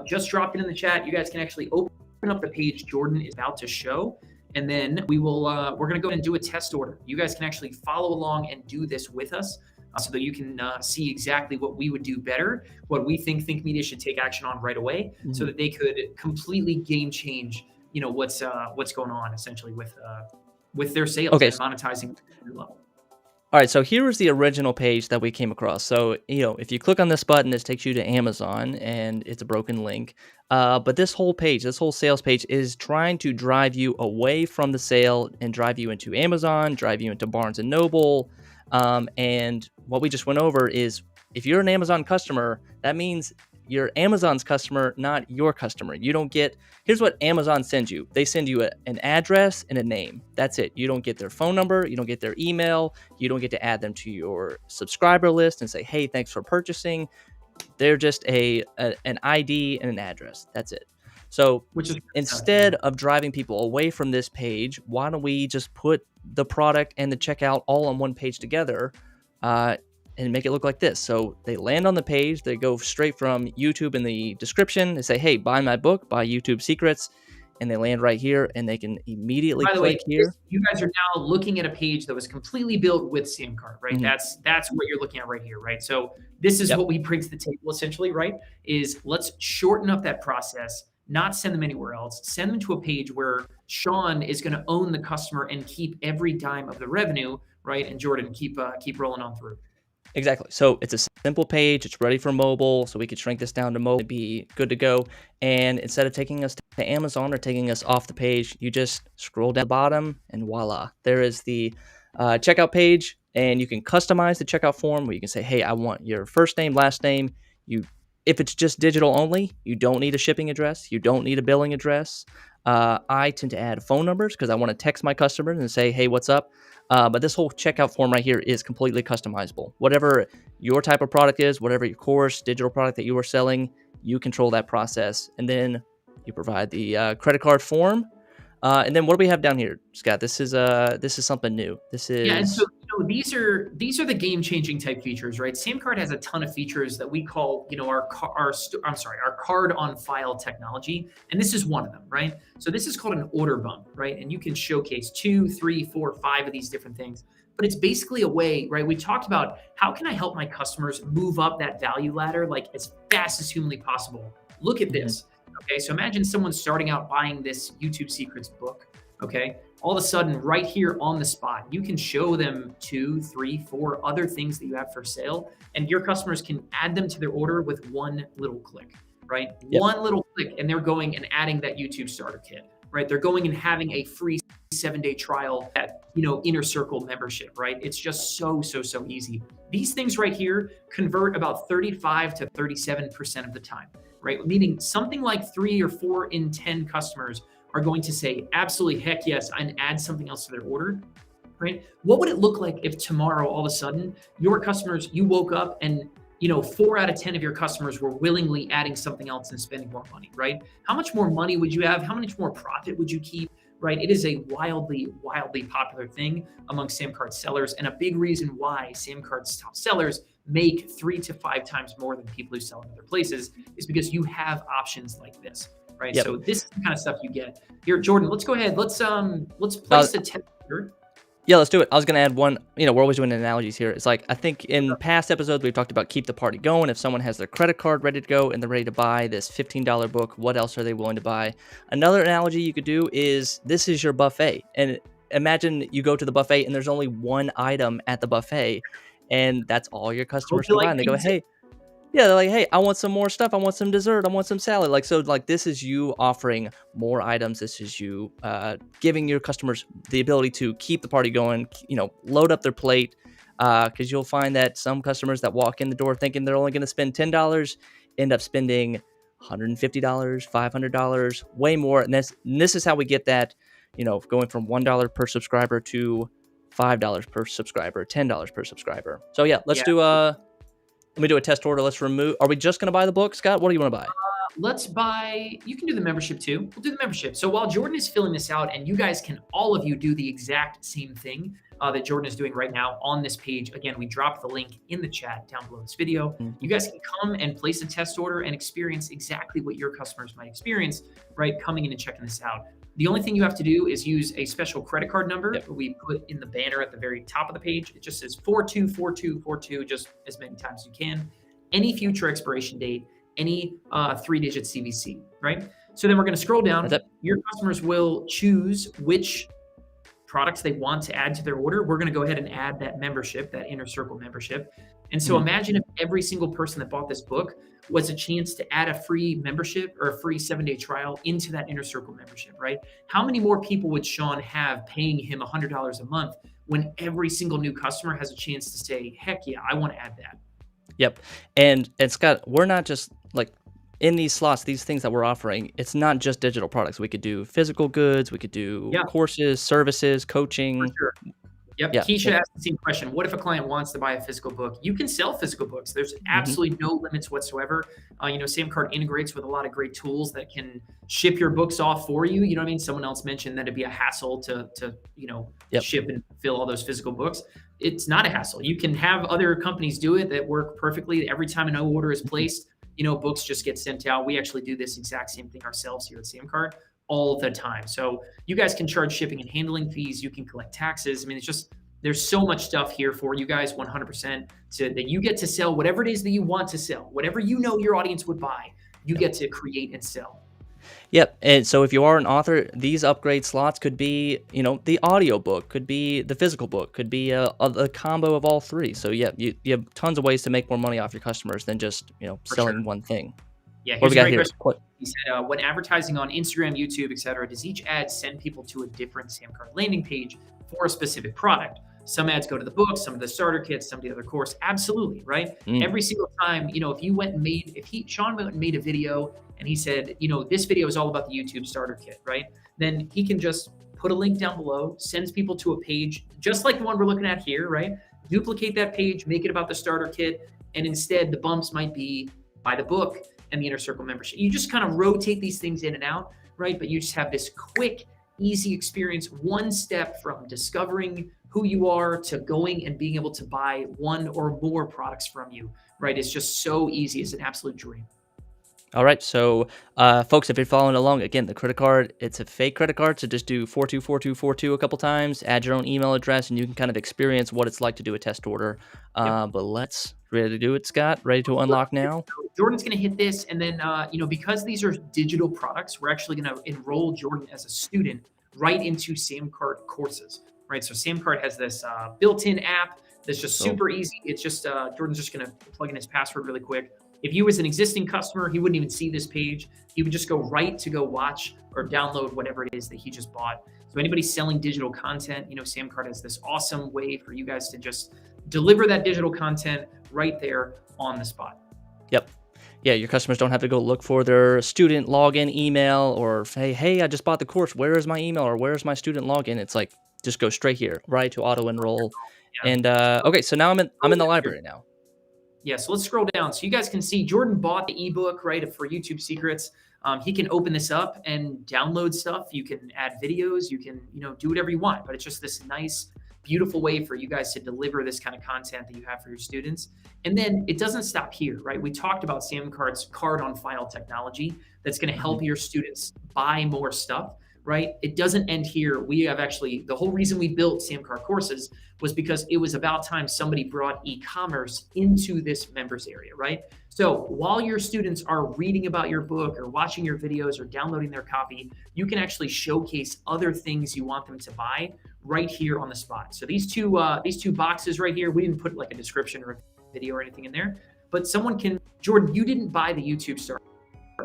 Just dropped it in the chat. You guys can actually open up the page Jordan is about to show, and then we're going to go and do a test order. You guys can actually follow along and do this with us, so that you can see exactly what we would do better, what we think Media should take action on right away, so that they could completely game change, what's going on essentially with their sales and monetizing at a new level. All right, so here is the original page that we came across. So, if you click on this button, this takes you to Amazon, and it's a broken link. But this whole page, this whole sales page is trying to drive you away from the sale and drive you into Amazon, drive you into Barnes & Noble. And what we just went over is, if you're an Amazon customer, that means you're Amazon's customer, not your customer. You don't get, here's what Amazon sends you. They send you an address and a name. That's it. You don't get their phone number. You don't get their email. You don't get to add them to your subscriber list and say, hey, thanks for purchasing. They're just an ID and an address. That's it. So instead of driving people away from this page, why don't we just put the product and the checkout all on one page together, and make it look like this. So they land on the page, they go straight from YouTube in the description, they say, hey, buy my book, buy YouTube Secrets, and they land right here, and they can immediately click here. You guys are now looking at a page that was completely built with Sam Card, right? That's what you're looking at right here, right? So this is what we bring to the table essentially, right? Is let's shorten up that process, not send them anywhere else, send them to a page where Sean is going to own the customer and keep every dime of the revenue, right? And Jordan, keep rolling on through. Exactly. So it's a simple page. It's ready for mobile. So we could shrink this down to mobile, be good to go. And instead of taking us to Amazon or taking us off the page, you just scroll down the bottom and voila, there is the checkout page. And you can customize the checkout form where you can say, hey, I want your first name, last name. If it's just digital only, you don't need a shipping address. You don't need a billing address. I tend to add phone numbers because I want to text my customers and say, hey, what's up? But this whole checkout form right here is completely customizable. Whatever your type of product is, whatever your course, digital product that you are selling, you control that process. And then you provide the credit card form. And then what do we have down here, Scott? This is something new. This is and so these are the game-changing type features, right? Sam Card has a ton of features that we call our card on file technology, and this is one of them, right? So this is called an order bump, right? And you can showcase 2, 3, 4, 5 of these different things. But it's basically a way, right? We talked about how can I help my customers move up that value ladder as fast as humanly possible. Look at this. Okay, so imagine someone starting out buying this YouTube Secrets book, okay? All of a sudden, right here on the spot, you can show them 2, 3, 4 other things that you have for sale, and your customers can add them to their order with one little click, right? One little click, and they're going and adding that YouTube starter kit, right? They're going and having a free 7-day trial at, Inner Circle membership, right? It's just so easy. These things right here convert about 35 to 37% of the time, right? Meaning something like 3 or 4 in 10 customers are going to say, absolutely, heck yes, and add something else to their order, right? What would it look like if tomorrow, all of a sudden, your customers, you woke up and 4 out of 10 of your customers were willingly adding something else and spending more money, right? How much more money would you have? How much more profit would you keep, right? It is a wildly popular thing among Sam Card sellers, and a big reason why Sam Card's top sellers make 3 to 5 times more than people who sell in other places is because you have options like this, right? Yep. So this is the kind of stuff you get here. Jordan, let's go ahead. Let's Uh, place a test order. Yeah, let's do it. I was going to add one, we're always doing analogies here. It's like, I think in past episodes, we've talked about keep the party going. If someone has their credit card ready to go and they're ready to buy this $15 book, what else are they willing to buy? Another analogy you could do is this is your buffet. And imagine you go to the buffet and there's only one item at the buffet and that's all your customers Hope you can buy. like And they go, pizza. hey, yeah, they're like, hey, I want some more stuff. I want some dessert. I want some salad. Like, so like this is you offering more items. This is you giving your customers the ability to keep the party going, load up their plate. Because you'll find that some customers that walk in the door thinking they're only going to spend $10 end up spending $150, $500, way more. And this is how we get that, going from $1 per subscriber to $5 per subscriber, $10 per subscriber. So yeah, let's do let me do a test order. Let's remove. Are we just going to buy the book, Scott? What do you want to buy? Let's buy, you can do the membership too. We'll do the membership. So while Jordan is filling this out, and you guys can, all of you, do the exact same thing that Jordan is doing right now on this page. Again, we dropped the link in the chat down below this video. You guys can come and place a test order and experience exactly what your customers might experience, right? Coming in and checking this out. The only thing you have to do is use a special credit card number that we put in the banner at the very top of the page. It just says 424242, just as many times as you can. Any future expiration date, any 3-digit CVC, right? So then we're going to scroll down. Your customers will choose which products they want to add to their order. We're going to go ahead and add that membership, that Inner Circle membership. And so imagine if every single person that bought this book was a chance to add a free membership or a free 7-day trial into that Inner Circle membership, right? How many more people would Sean have paying him $100 a month when every single new customer has a chance to say, heck yeah, I want to add that? Yep. And Scott, we're not just like in these slots, these things that we're offering, it's not just digital products. We could do physical goods, we could do courses, services, coaching. For sure. Yep. Yeah. Keisha asked the same question. What if a client wants to buy a physical book? You can sell physical books. There's absolutely no limits whatsoever. Samcart integrates with a lot of great tools that can ship your books off for you. You know what I mean? Someone else mentioned that it'd be a hassle to ship and fill all those physical books. It's not a hassle. You can have other companies do it that work perfectly. Every time an order is placed, books just get sent out. We actually do this exact same thing ourselves here at Samcart all the time. So you guys can charge shipping and handling fees. You can collect taxes. I mean, it's just, there's so much stuff here for you guys 100% that you get to sell whatever it is that you want to sell, whatever your audience would buy, you get to create and sell. Yep. And so if you are an author, these upgrade slots could be, the audio book, could be the physical book, could be a combo of all three. So yeah, you have tons of ways to make more money off your customers than just, selling one thing. Yeah, here's a great question. He said, when advertising on Instagram, YouTube, etc., does each ad send people to a different Samcart landing page for a specific product? Some ads go to the book, some to the starter kits, some to the other course. Absolutely, right? Every single time, if you went and Sean went and made a video and he said, this video is all about the YouTube starter kit, right? Then he can just put a link down below, sends people to a page, just like the one we're looking at here, right? Duplicate that page, make it about the starter kit, and instead the bumps might be buy the book and the Inner Circle membership. You just kind of rotate these things in and out, right? But you just have this quick, easy experience, one step from discovering who you are to going and being able to buy one or more products from you, right? It's just so easy. It's an absolute dream. All right. So, folks, if you're following along, again, the credit card, it's a fake credit card. So just do 424242 a couple times, add your own email address, and you can kind of experience what it's like to do a test order. But ready to do it, Scott? Ready to unlock now? Jordan's going to hit this. And then, because these are digital products, we're actually going to enroll Jordan as a student right into Samcart courses, right? So Samcart has this built-in app that's just super easy. It's just, Jordan's just going to plug in his password really quick. If you was an existing customer, he wouldn't even see this page. He would just go right to go watch or download whatever it is that he just bought. So anybody selling digital content, Samcart has this awesome way for you guys to just deliver that digital content right there on the spot. Yep. Yeah, your customers don't have to go look for their student login email or say, hey, I just bought the course. Where is my email or where is my student login? It's like, just go straight here, right to auto enroll. Yeah. And okay, so now I'm in the library now. Yeah, so let's scroll down. So you guys can see Jordan bought the ebook, right, for YouTube Secrets. He can open this up and download stuff. You can add videos. You can, do whatever you want. But it's just this nice beautiful way for you guys to deliver this kind of content that you have for your students. And then it doesn't stop here, right? We talked about SamCard's card on file technology that's going to help your students buy more stuff, right? It doesn't end here. We have actually, the whole reason we built SamCard courses was because it was about time somebody brought e-commerce into this members area, right? So while your students are reading about your book or watching your videos or downloading their copy, you can actually showcase other things you want them to buy right here on the spot. So these two boxes right here, we didn't put like a description or a video or anything in there, but someone can, Jordan, you didn't buy the YouTube starter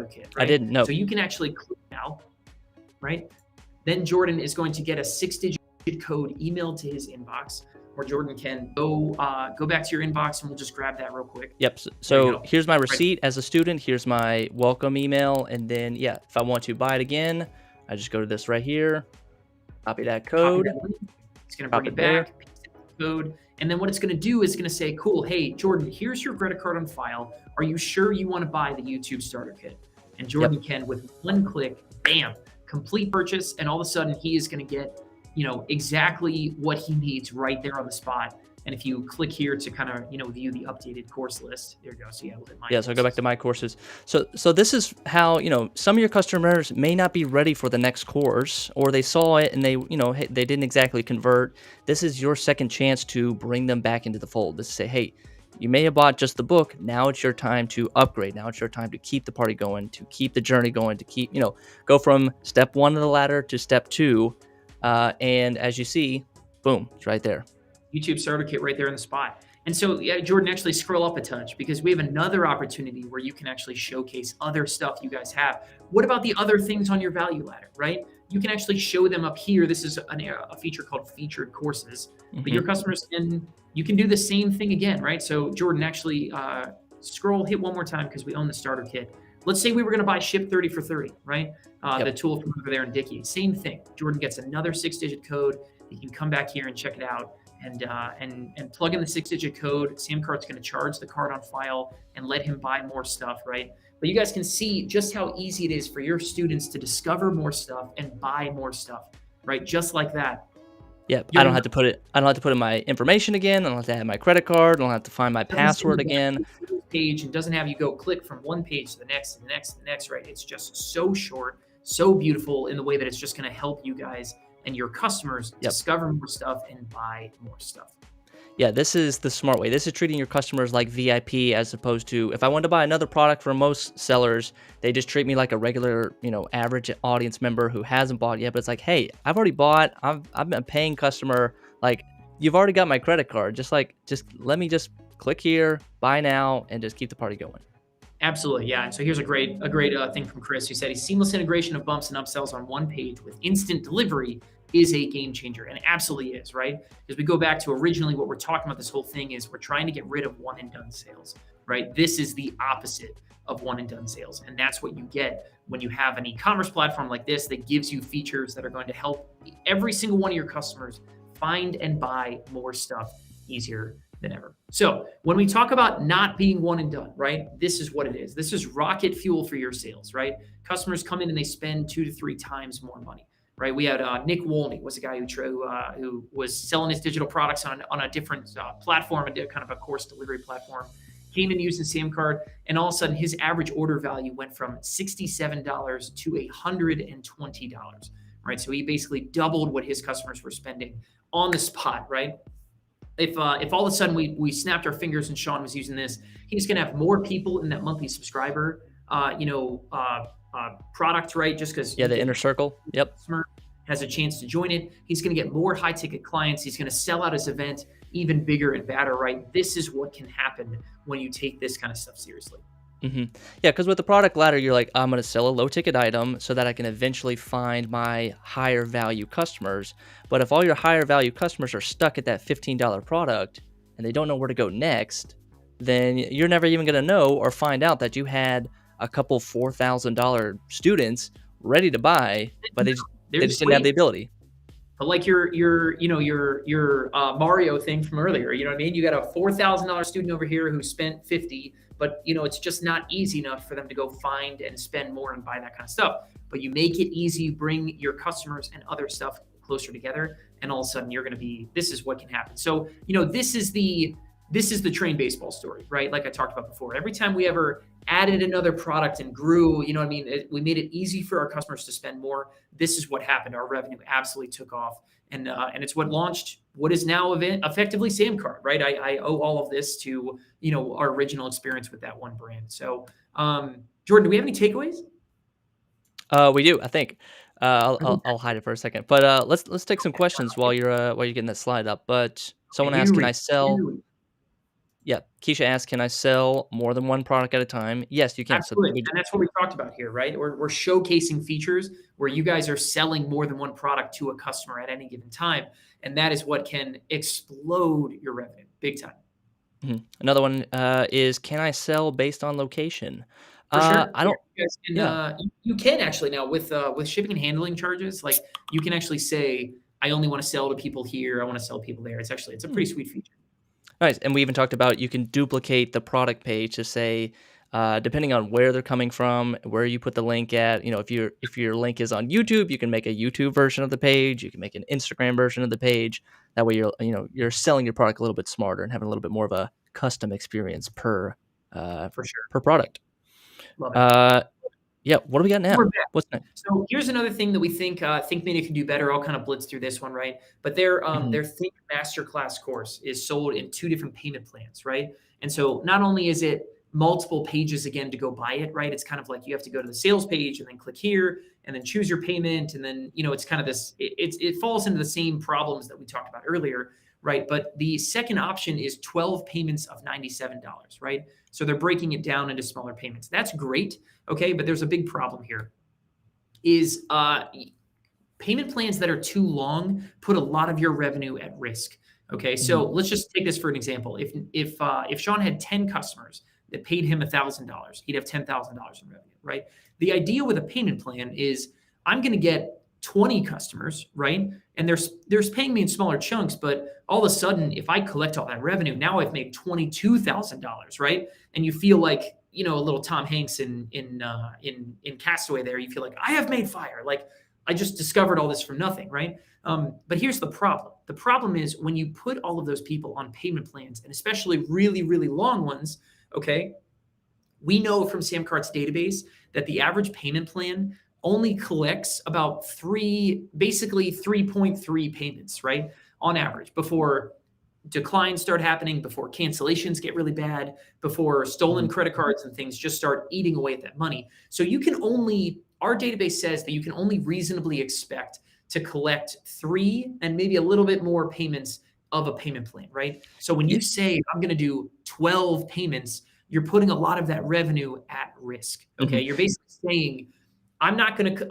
kit, right? I didn't know. So you can actually click now, right? Then Jordan is going to get a 6-digit code emailed to his inbox, or Jordan can go back to your inbox and we'll just grab that real quick. Yep. So here's my receipt as a student. Here's my welcome email. And then, yeah, if I want to buy it again, I just go to this right here, copy that code. It's going to bring it back, paste the code. And then what it's going to do is going to say, cool, hey, Jordan, here's your credit card on file. Are you sure you want to buy the YouTube starter kit? And Jordan can, with one click, bam, complete purchase. And all of a sudden he is going to get, exactly what he needs right there on the spot. And if you click here to kind of, view the updated course list, there you go. So yeah, we'll hit my so I go back to my courses. So this is how, some of your customers may not be ready for the next course, or they saw it and they, they didn't exactly convert. This is your second chance to bring them back into the fold. To say, hey, you may have bought just the book. Now it's your time to upgrade. Now it's your time to keep the party going, to keep the journey going, to keep, go from step 1 of the ladder to step 2. And as you see, boom, it's right there. YouTube starter kit right there in the spot. And so, yeah, Jordan, actually scroll up a touch because we have another opportunity where you can actually showcase other stuff you guys have. What about the other things on your value ladder, right? You can actually show them up here. This is a feature called featured courses, but your customers you can do the same thing again, right? So Jordan, actually hit one more time because we own the starter kit. Let's say we were going to buy Ship 30 for 30, right? The tool from over there in Dickey. Same thing. Jordan gets another 6-digit code. He can come back here and check it out and plug in the 6-digit code. SamCard's going to charge the card on file and let him buy more stuff, right? But you guys can see just how easy it is for your students to discover more stuff and buy more stuff, right? Just like that. Yep. I don't have to put in my information again. I don't have to add my credit card. I don't have to find my password again. Page and doesn't have you go click from one page to the next and the next and the next, right? It's just so short, so beautiful in the way that it's just going to help you guys and your customers discover more stuff and buy more stuff. Yeah, this is the smart way. This is treating your customers like VIP as opposed to, if I wanted to buy another product from most sellers, they just treat me like a regular, average audience member who hasn't bought yet. But it's like, hey, I've already bought. I've been a paying customer. Like, you've already got my credit card. Just let me just click here, buy now, and just keep the party going. Absolutely, yeah. And so here's a great thing from Chris, who said a seamless integration of bumps and upsells on one page with instant delivery is a game changer, and it absolutely is, right? Because we go back to originally what we're talking about, this whole thing is we're trying to get rid of one and done sales, right? This is the opposite of one and done sales, and that's what you get when you have an e-commerce platform like this that gives you features that are going to help every single one of your customers find and buy more stuff easier than ever. So when we talk about not being one and done, right? This is what it is. This is rocket fuel for your sales, right? Customers come in and they spend 2 to 3 times more money, right? We had Nick Wolney was a guy who was selling his digital products on a different platform, kind of a course delivery platform. Came in using SamCard, and all of a sudden his average order value went from $67 to $120, right? So he basically doubled what his customers were spending on the spot, right? If all of a sudden we snapped our fingers and Sean was using this, he's going to have more people in that monthly subscriber, product, right? Just because the inner circle, customer has a chance to join it. He's going to get more high ticket clients. He's going to sell out his event even bigger and badder, right? This is what can happen when you take this kind of stuff seriously. Yeah, because with the product ladder, you're like, I'm going to sell a low ticket item so that I can eventually find my higher value customers. But if all your higher value customers are stuck at that $15 product and they don't know where to go next, then you're never even going to know or find out that you had a couple $4,000 students ready to buy, but they just didn't have the ability. But like your Mario thing from earlier, you know what I mean? You got a $4,000 student over here who spent 50, but it's just not easy enough for them to go find and spend more and buy that kind of stuff. But you make it easy, bring your customers and other stuff closer together, and all of a sudden you're going to be, this is what can happen. So, this is the train baseball story, right? Like I talked about before. Every time we ever added another product and grew, we made it easy for our customers to spend more. This is what happened. Our revenue absolutely took off, and it's what launched what is now effectively Samcart, right? I owe all of this to our original experience with that one brand. So, Jordan, do we have any takeaways? We do, I think. I'll hide it for a second, but let's take some questions while you're getting that slide up. But someone asked, "Can I sell?" Yeah, Keisha asked, "Can I sell more than one product at a time?" Yes, you can. So Absolutely, and that's what we talked about here, right? We're showcasing features where you guys are selling more than one product to a customer at any given time, and that is what can explode your revenue big time. Another one is, "Can I sell based on location?" For sure. I Yeah, don't. you guys can, Yeah. you can actually now with shipping and handling charges, like, you can actually say, "I only wanna sell to people here, I wanna sell to people there." It's a Hmm. pretty sweet feature. Nice, and we even talked about you can duplicate the product page to say, depending on where they're coming from, where you put the link at. If your link is on YouTube, you can make a YouTube version of the page. You can make an Instagram version of the page. That way, you're selling your product a little bit smarter and having a little bit more of a custom experience uh, For sure. per product. Love it. Uh, yeah, what do we got We're now? back. What's next? So here's another thing that we think Media can do better. I'll kind of blitz through this one, right? But their Think Masterclass course is sold in 2 different payment plans, right? And so not only is it multiple pages again to go buy it, right? It's kind of like you have to go to the sales page and then click here and then choose your payment, and then it's kind of this. It falls into the same problems that we talked about earlier, right? But the second option is 12 payments of $97, right? So they're breaking it down into smaller payments. That's great, okay? But there's a big problem here is payment plans that are too long put a lot of your revenue at risk. Okay, so let's just take this for an example. If Sean had 10 customers that paid him $1,000, he'd have $10,000 in revenue, right? The idea with a payment plan is I'm going to get 20 customers, right? And there's paying me in smaller chunks, but all of a sudden, if I collect all that revenue, now I've made $22,000, right? And you feel like a little Tom Hanks in Castaway. There, you feel like I have made fire. Like I just discovered all this from nothing, right? But here's the problem. The problem is when you put all of those people on payment plans, and especially really, really long ones, okay, we know from Samcart's database that the average payment plan only collects about basically 3.3 payments, right? On average, before declines start happening, before cancellations get really bad, before stolen credit cards and things just start eating away at that money. So our database says that you can only reasonably expect to collect 3 and maybe a little bit more payments of a payment plan, right? So when you say I'm going to do 12 payments, you're putting a lot of that revenue at risk. Okay, you're basically saying I'm not going to.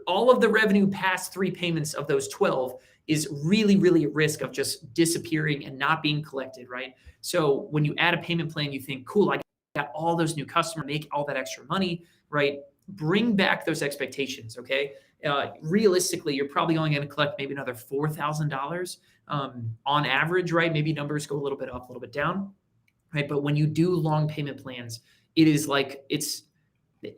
All of the revenue past 3 payments of those 12 is really, really at risk of just disappearing and not being collected, right? So when you add a payment plan, you think, cool, I got all those new customers, make all that extra money, right? Bring back those expectations, okay? Realistically, you're probably only going to collect maybe another $4,000 on average, right? Maybe numbers go a little bit up, a little bit down, right? But when you do long payment plans, it is like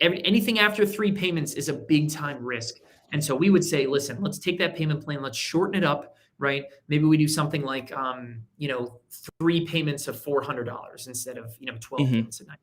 anything after 3 payments is a big time risk. And so we would say, listen, let's take that payment plan, let's shorten it up, right? Maybe we do something like, 3 payments of $400 instead of, 12 hmm payments of 97.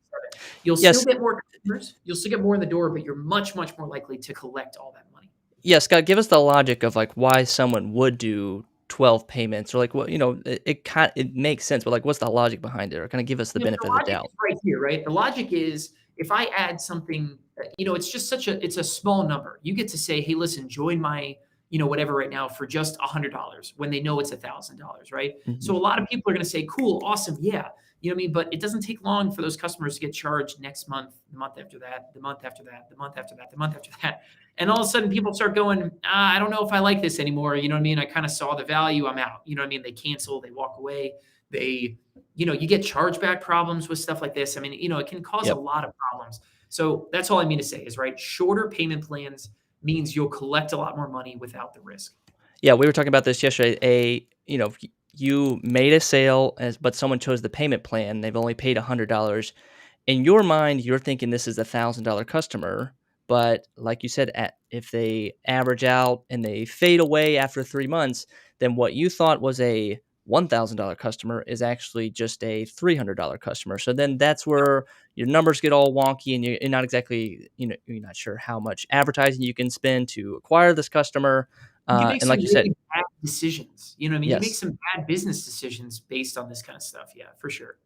You'll still Yes, get more customers, you'll still get more in the door, but you're much, much more likely to collect all that money. yeah, Scott, give us the logic of like why someone would do 12 payments, or like what it makes sense, but like what's the logic behind it, or kind of give us the The benefit of the logic doubt. is right here, right? The logic is if I add something, it's just it's a small number. You get to say, hey, listen, join my, whatever right now for just $100 when they know it's $1,000, right? hmm So a lot of people are going to say, cool, awesome, yeah. You know what I mean? But it doesn't take long for those customers to get charged next month, the month after that, the month after that, the month after that, the month after that. And all of a sudden people start going, I don't know if I like this anymore. You know what I mean? I kind of saw the value, I'm out. You know what I mean? They cancel, they walk away, they you get chargeback problems with stuff like this. I mean, it can cause a Yep. lot of problems. So that's all I mean to say is, right, shorter payment plans means you'll collect a lot more money without the risk. Yeah, we were talking about this yesterday. You made a sale, but someone chose the payment plan. They've only paid $100. In your mind, you're thinking this is $1,000 customer, But like you said, if they average out and they fade away after 3 months, then what you thought was a $1,000 customer is actually just a $300 customer. So then that's where your numbers get all wonky, and you're not exactly, you're not sure how much advertising you can spend to acquire this customer. You make And some like you said, really bad decisions. You know what I mean? You make yes. some bad business decisions based on this kind of stuff. Yeah, for sure.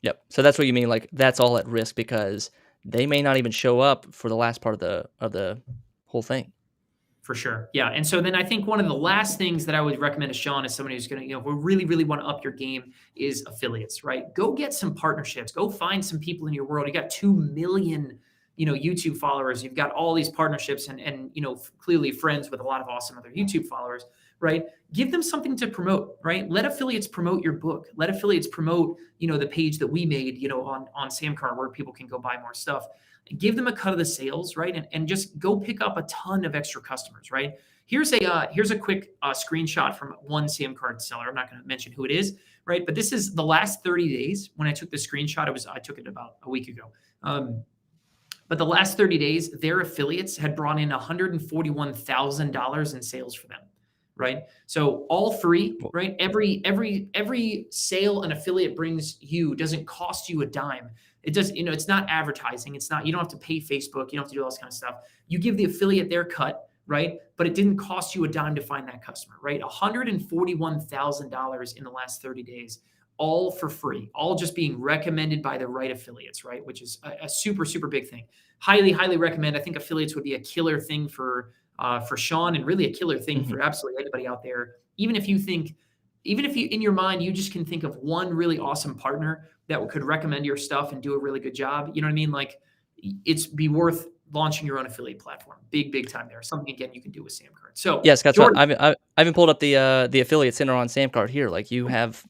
Yep. So that's what you mean. Like that's all at risk because they may not even show up for the last part of the whole thing. For sure. Yeah. And so then I think one of the last things that I would recommend to Sean as somebody who's going to, if we really, really want to up your game is affiliates, right? Go get some partnerships. Go find some people in your world. You got 2 million, YouTube followers. You've got all these partnerships and clearly friends with a lot of awesome other YouTube followers, right? Give them something to promote, right? Let affiliates promote your book. Let affiliates promote, the page that we made, on Samcart where people can go buy more stuff. Give them a cut of the sales, right? And just go pick up a ton of extra customers, right? Here's a quick screenshot from one Samcart seller. I'm not going to mention who it is, right? But this is the last 30 days. When I took the screenshot, I took it about a week ago. But the last 30 days, their affiliates had brought in $141,000 in sales for them, right? So all free, right? Every sale an affiliate brings you doesn't cost you a dime. It does, it's not advertising. It's not, you don't have to pay Facebook. You don't have to do all this kind of stuff. You give the affiliate their cut, right? But it didn't cost you a dime to find that customer, right? $141,000 in the last 30 days, all for free, all just being recommended by the right affiliates, right? Which is a super, super big thing. Highly, highly recommend. I think affiliates would be a killer thing for Sean and really a killer thing for absolutely anybody out there. Even if you in your mind, you just can think of one really awesome partner that could recommend your stuff and do a really good job. You know what I mean? Like it's be worth launching your own affiliate platform. Big, big time there. Something again you can do with Samcart. So Yeah, Scott, Jordan, I haven't pulled up the affiliate center on Samcart here. Like you have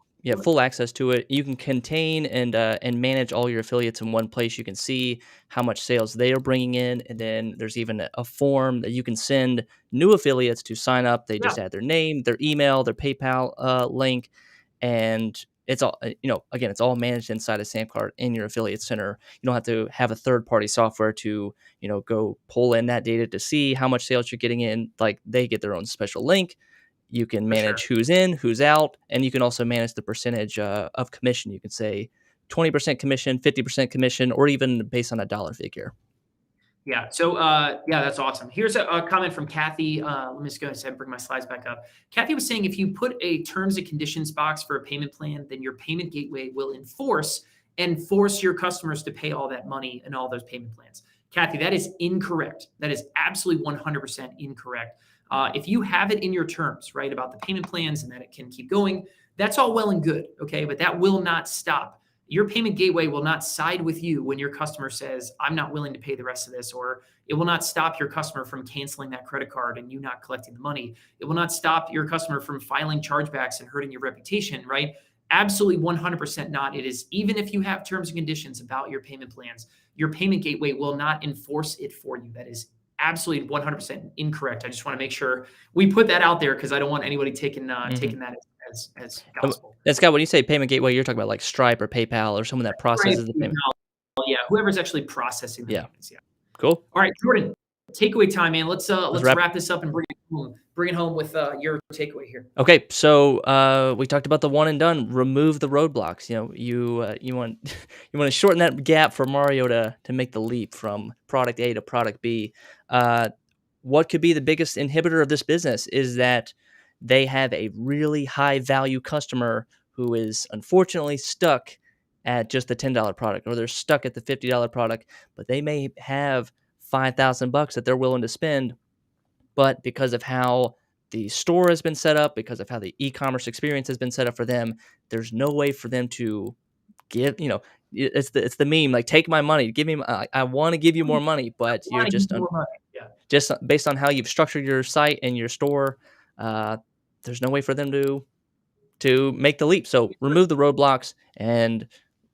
full access to it. You can contain and manage all your affiliates in one place. You can see how much sales they are bringing in, and then there's even a form that you can send new affiliates to sign up. They yeah, just add their name, their email, their PayPal link, and it's all again, it's all managed inside of Samcart in your affiliate center. You don't have to have a third party software to go pull in that data to see how much sales you're getting in. Like they get their own special link. You can for sure. manage who's in, who's out, and you can also manage the percentage of commission. You can say 20% commission, 50% commission, or even based on a dollar figure. Yeah. So, yeah, that's awesome. Here's a comment from Kathy. Let me just go ahead and bring my slides back up. Kathy was saying if you put a terms and conditions box for a payment plan, then your payment gateway will force your customers to pay all that money and all those payment plans. Kathy, that is incorrect. That is absolutely 100% incorrect. If you have it in your terms, right, about the payment plans and that it can keep going, that's all well and good. Okay. But that will not stop. Your payment gateway will not side with you when your customer says, I'm not willing to pay the rest of this, or it will not stop your customer from canceling that credit card and you not collecting the money. It will not stop your customer from filing chargebacks and hurting your reputation, right? Absolutely 100% not. It is, even if you have terms and conditions about your payment plans, your payment gateway will not enforce it for you. That is absolutely 100% incorrect. I just want to make sure we put that out there because I don't want anybody taking that as gospel. And Scott, when you say payment gateway, you're talking about like Stripe or PayPal or someone that processes the payment. Yeah, whoever's actually processing the payments. Yeah. Cool. All right, Jordan, takeaway time, man. Let's wrap wrap this up and bring it home with your takeaway here. Okay, so we talked about the one and done. Remove the roadblocks. You want you want to shorten that gap for Mario to make the leap from product A to product B. What could be the biggest inhibitor of this business is that they have a really high value customer who is unfortunately stuck at just the $10 product, or they're stuck at the $50 product, but they may have $5,000 that they're willing to spend, but because of how the store has been set up, because of how the e-commerce experience has been set up for them, there's no way for them to give, it's the meme, like, take my money, give me, I want to give you more money, but you're just, just based on how you've structured your site and your store, there's no way for them to make the leap. So remove the roadblocks and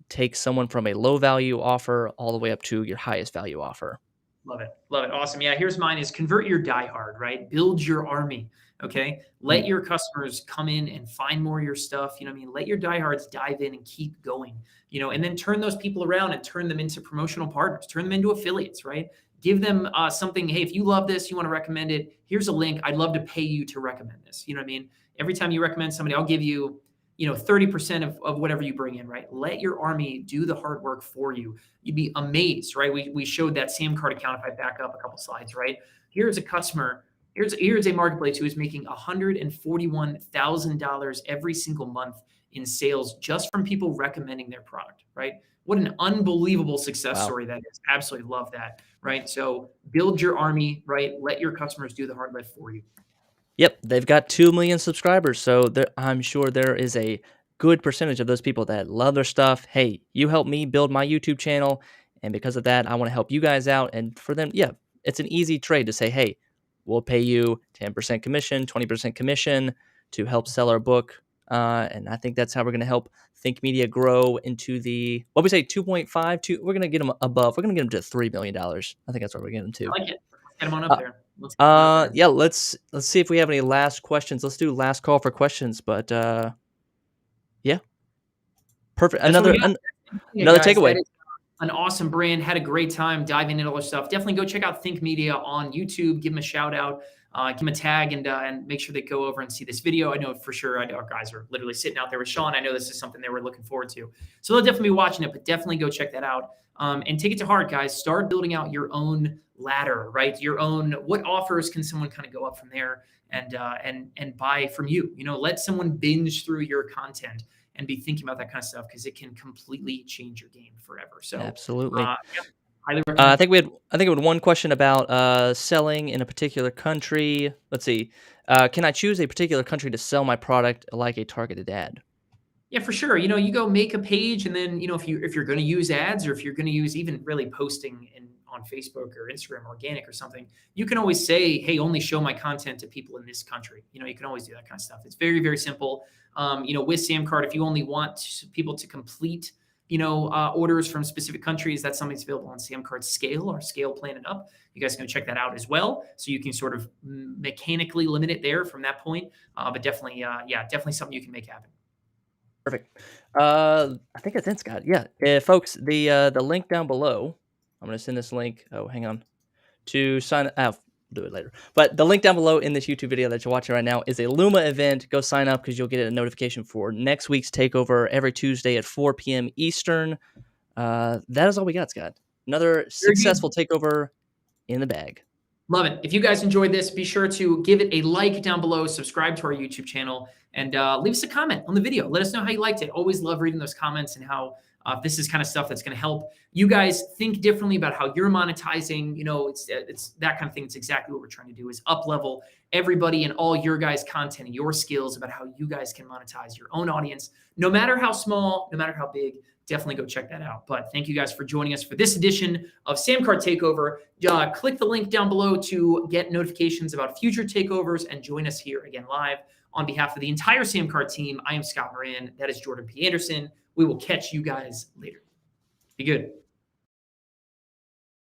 take someone from a low value offer all the way up to your highest value offer. Love it. Love it. Awesome. Yeah. Here's mine is convert your diehard, right? Build your army. Okay. Let your customers come in and find more of your stuff. You know what I mean? Let your diehards dive in and keep going, and then turn those people around and turn them into promotional partners, turn them into affiliates, right? give them something. Hey, if you love this, you want to recommend it, here's a link. I'd love to pay you to recommend this. You know what I mean? Every time you recommend somebody, I'll give you, 30% of whatever you bring in, right? Let your army do the hard work for you. You'd be amazed, right? We showed that Sam Card account, if I back up a couple slides, right? Here's a customer, here's a marketplace who is making $141,000 every single month in sales just from people recommending their product, right? What an unbelievable success Wow. story that is. Absolutely love that, right? So build your army, right? Let your customers do the hard lift for you. Yep, they've got 2 million subscribers, so I'm sure there is a good percentage of those people that love their stuff. Hey, you helped me build my YouTube channel, and because of that, I want to help you guys out. And for them, yeah, it's an easy trade to say, hey, we'll pay you 10% commission, 20% commission to help sell our book. And I think that's how we're going to help Think Media grow into the, what we say, 2.5, we're going to get them above, we're going to get them to $3 million. I think that's what we're getting to. I like it. Let's get them on up there. Let's get them on up there. Yeah, let's see if we have any last questions. Let's do last call for questions, but yeah. Perfect. That's what we got. Another Guys, takeaway. that is an awesome brand. Had a great time diving into all this stuff. Definitely go check out Think Media on YouTube. Give them a shout out. Give them a tag and make sure they go over and see this video. I know for sure. I know our guys are literally sitting out there with Sean. I know this is something they were looking forward to. So they'll definitely be watching it, but definitely go check that out. And take it to heart, guys. Start building out your own ladder, right? Your own, what offers can someone kind of go up from there and buy from you? Let someone binge through your content and be thinking about that kind of stuff because it can completely change your game forever. So Absolutely. yeah, highly recommend. I think we had one question about selling in a particular country. Let's see. Can I choose a particular country to sell my product like a targeted ad? Yeah, for sure. You go make a page, and then if you're going to use ads, or if you're going to use even really posting on Facebook or Instagram, organic or something, you can always say, "Hey, only show my content to people in this country." You can always do that kind of stuff. It's very, very simple. With Samcard, if you only want people to complete, orders from specific countries, that's something that's available on Samcard Scale or Scale Plan It Up. You guys can check that out as well. So you can sort of mechanically limit it there from that point. But definitely, definitely something you can make happen. Perfect. I think that's it, Scott. Yeah, folks, the link down below. I'm gonna send this link. Oh, hang on. To sign up, I'll do it later. But the link down below in this YouTube video that you're watching right now is a Luma event. Go sign up because you'll get a notification for next week's takeover every Tuesday at 4 p.m. Eastern. That is all we got, Scott. Another successful takeover in the bag. Love it. If you guys enjoyed this, be sure to give it a like down below, subscribe to our YouTube channel, and leave us a comment on the video. Let us know how you liked it. Always love reading those comments and how this is kind of stuff that's going to help you guys think differently about how you're monetizing. It's that kind of thing. It's exactly what we're trying to do is up level everybody and all your guys' content and your skills about how you guys can monetize your own audience, no matter how small, no matter how big. Definitely go check that out. But thank you guys for joining us for this edition of Samcard Takeover. Click the link down below to get notifications about future takeovers and join us here again live. On behalf of the entire Samcard team, I am Scott Moran. That is Jordan P. Anderson. We will catch you guys later. Be good.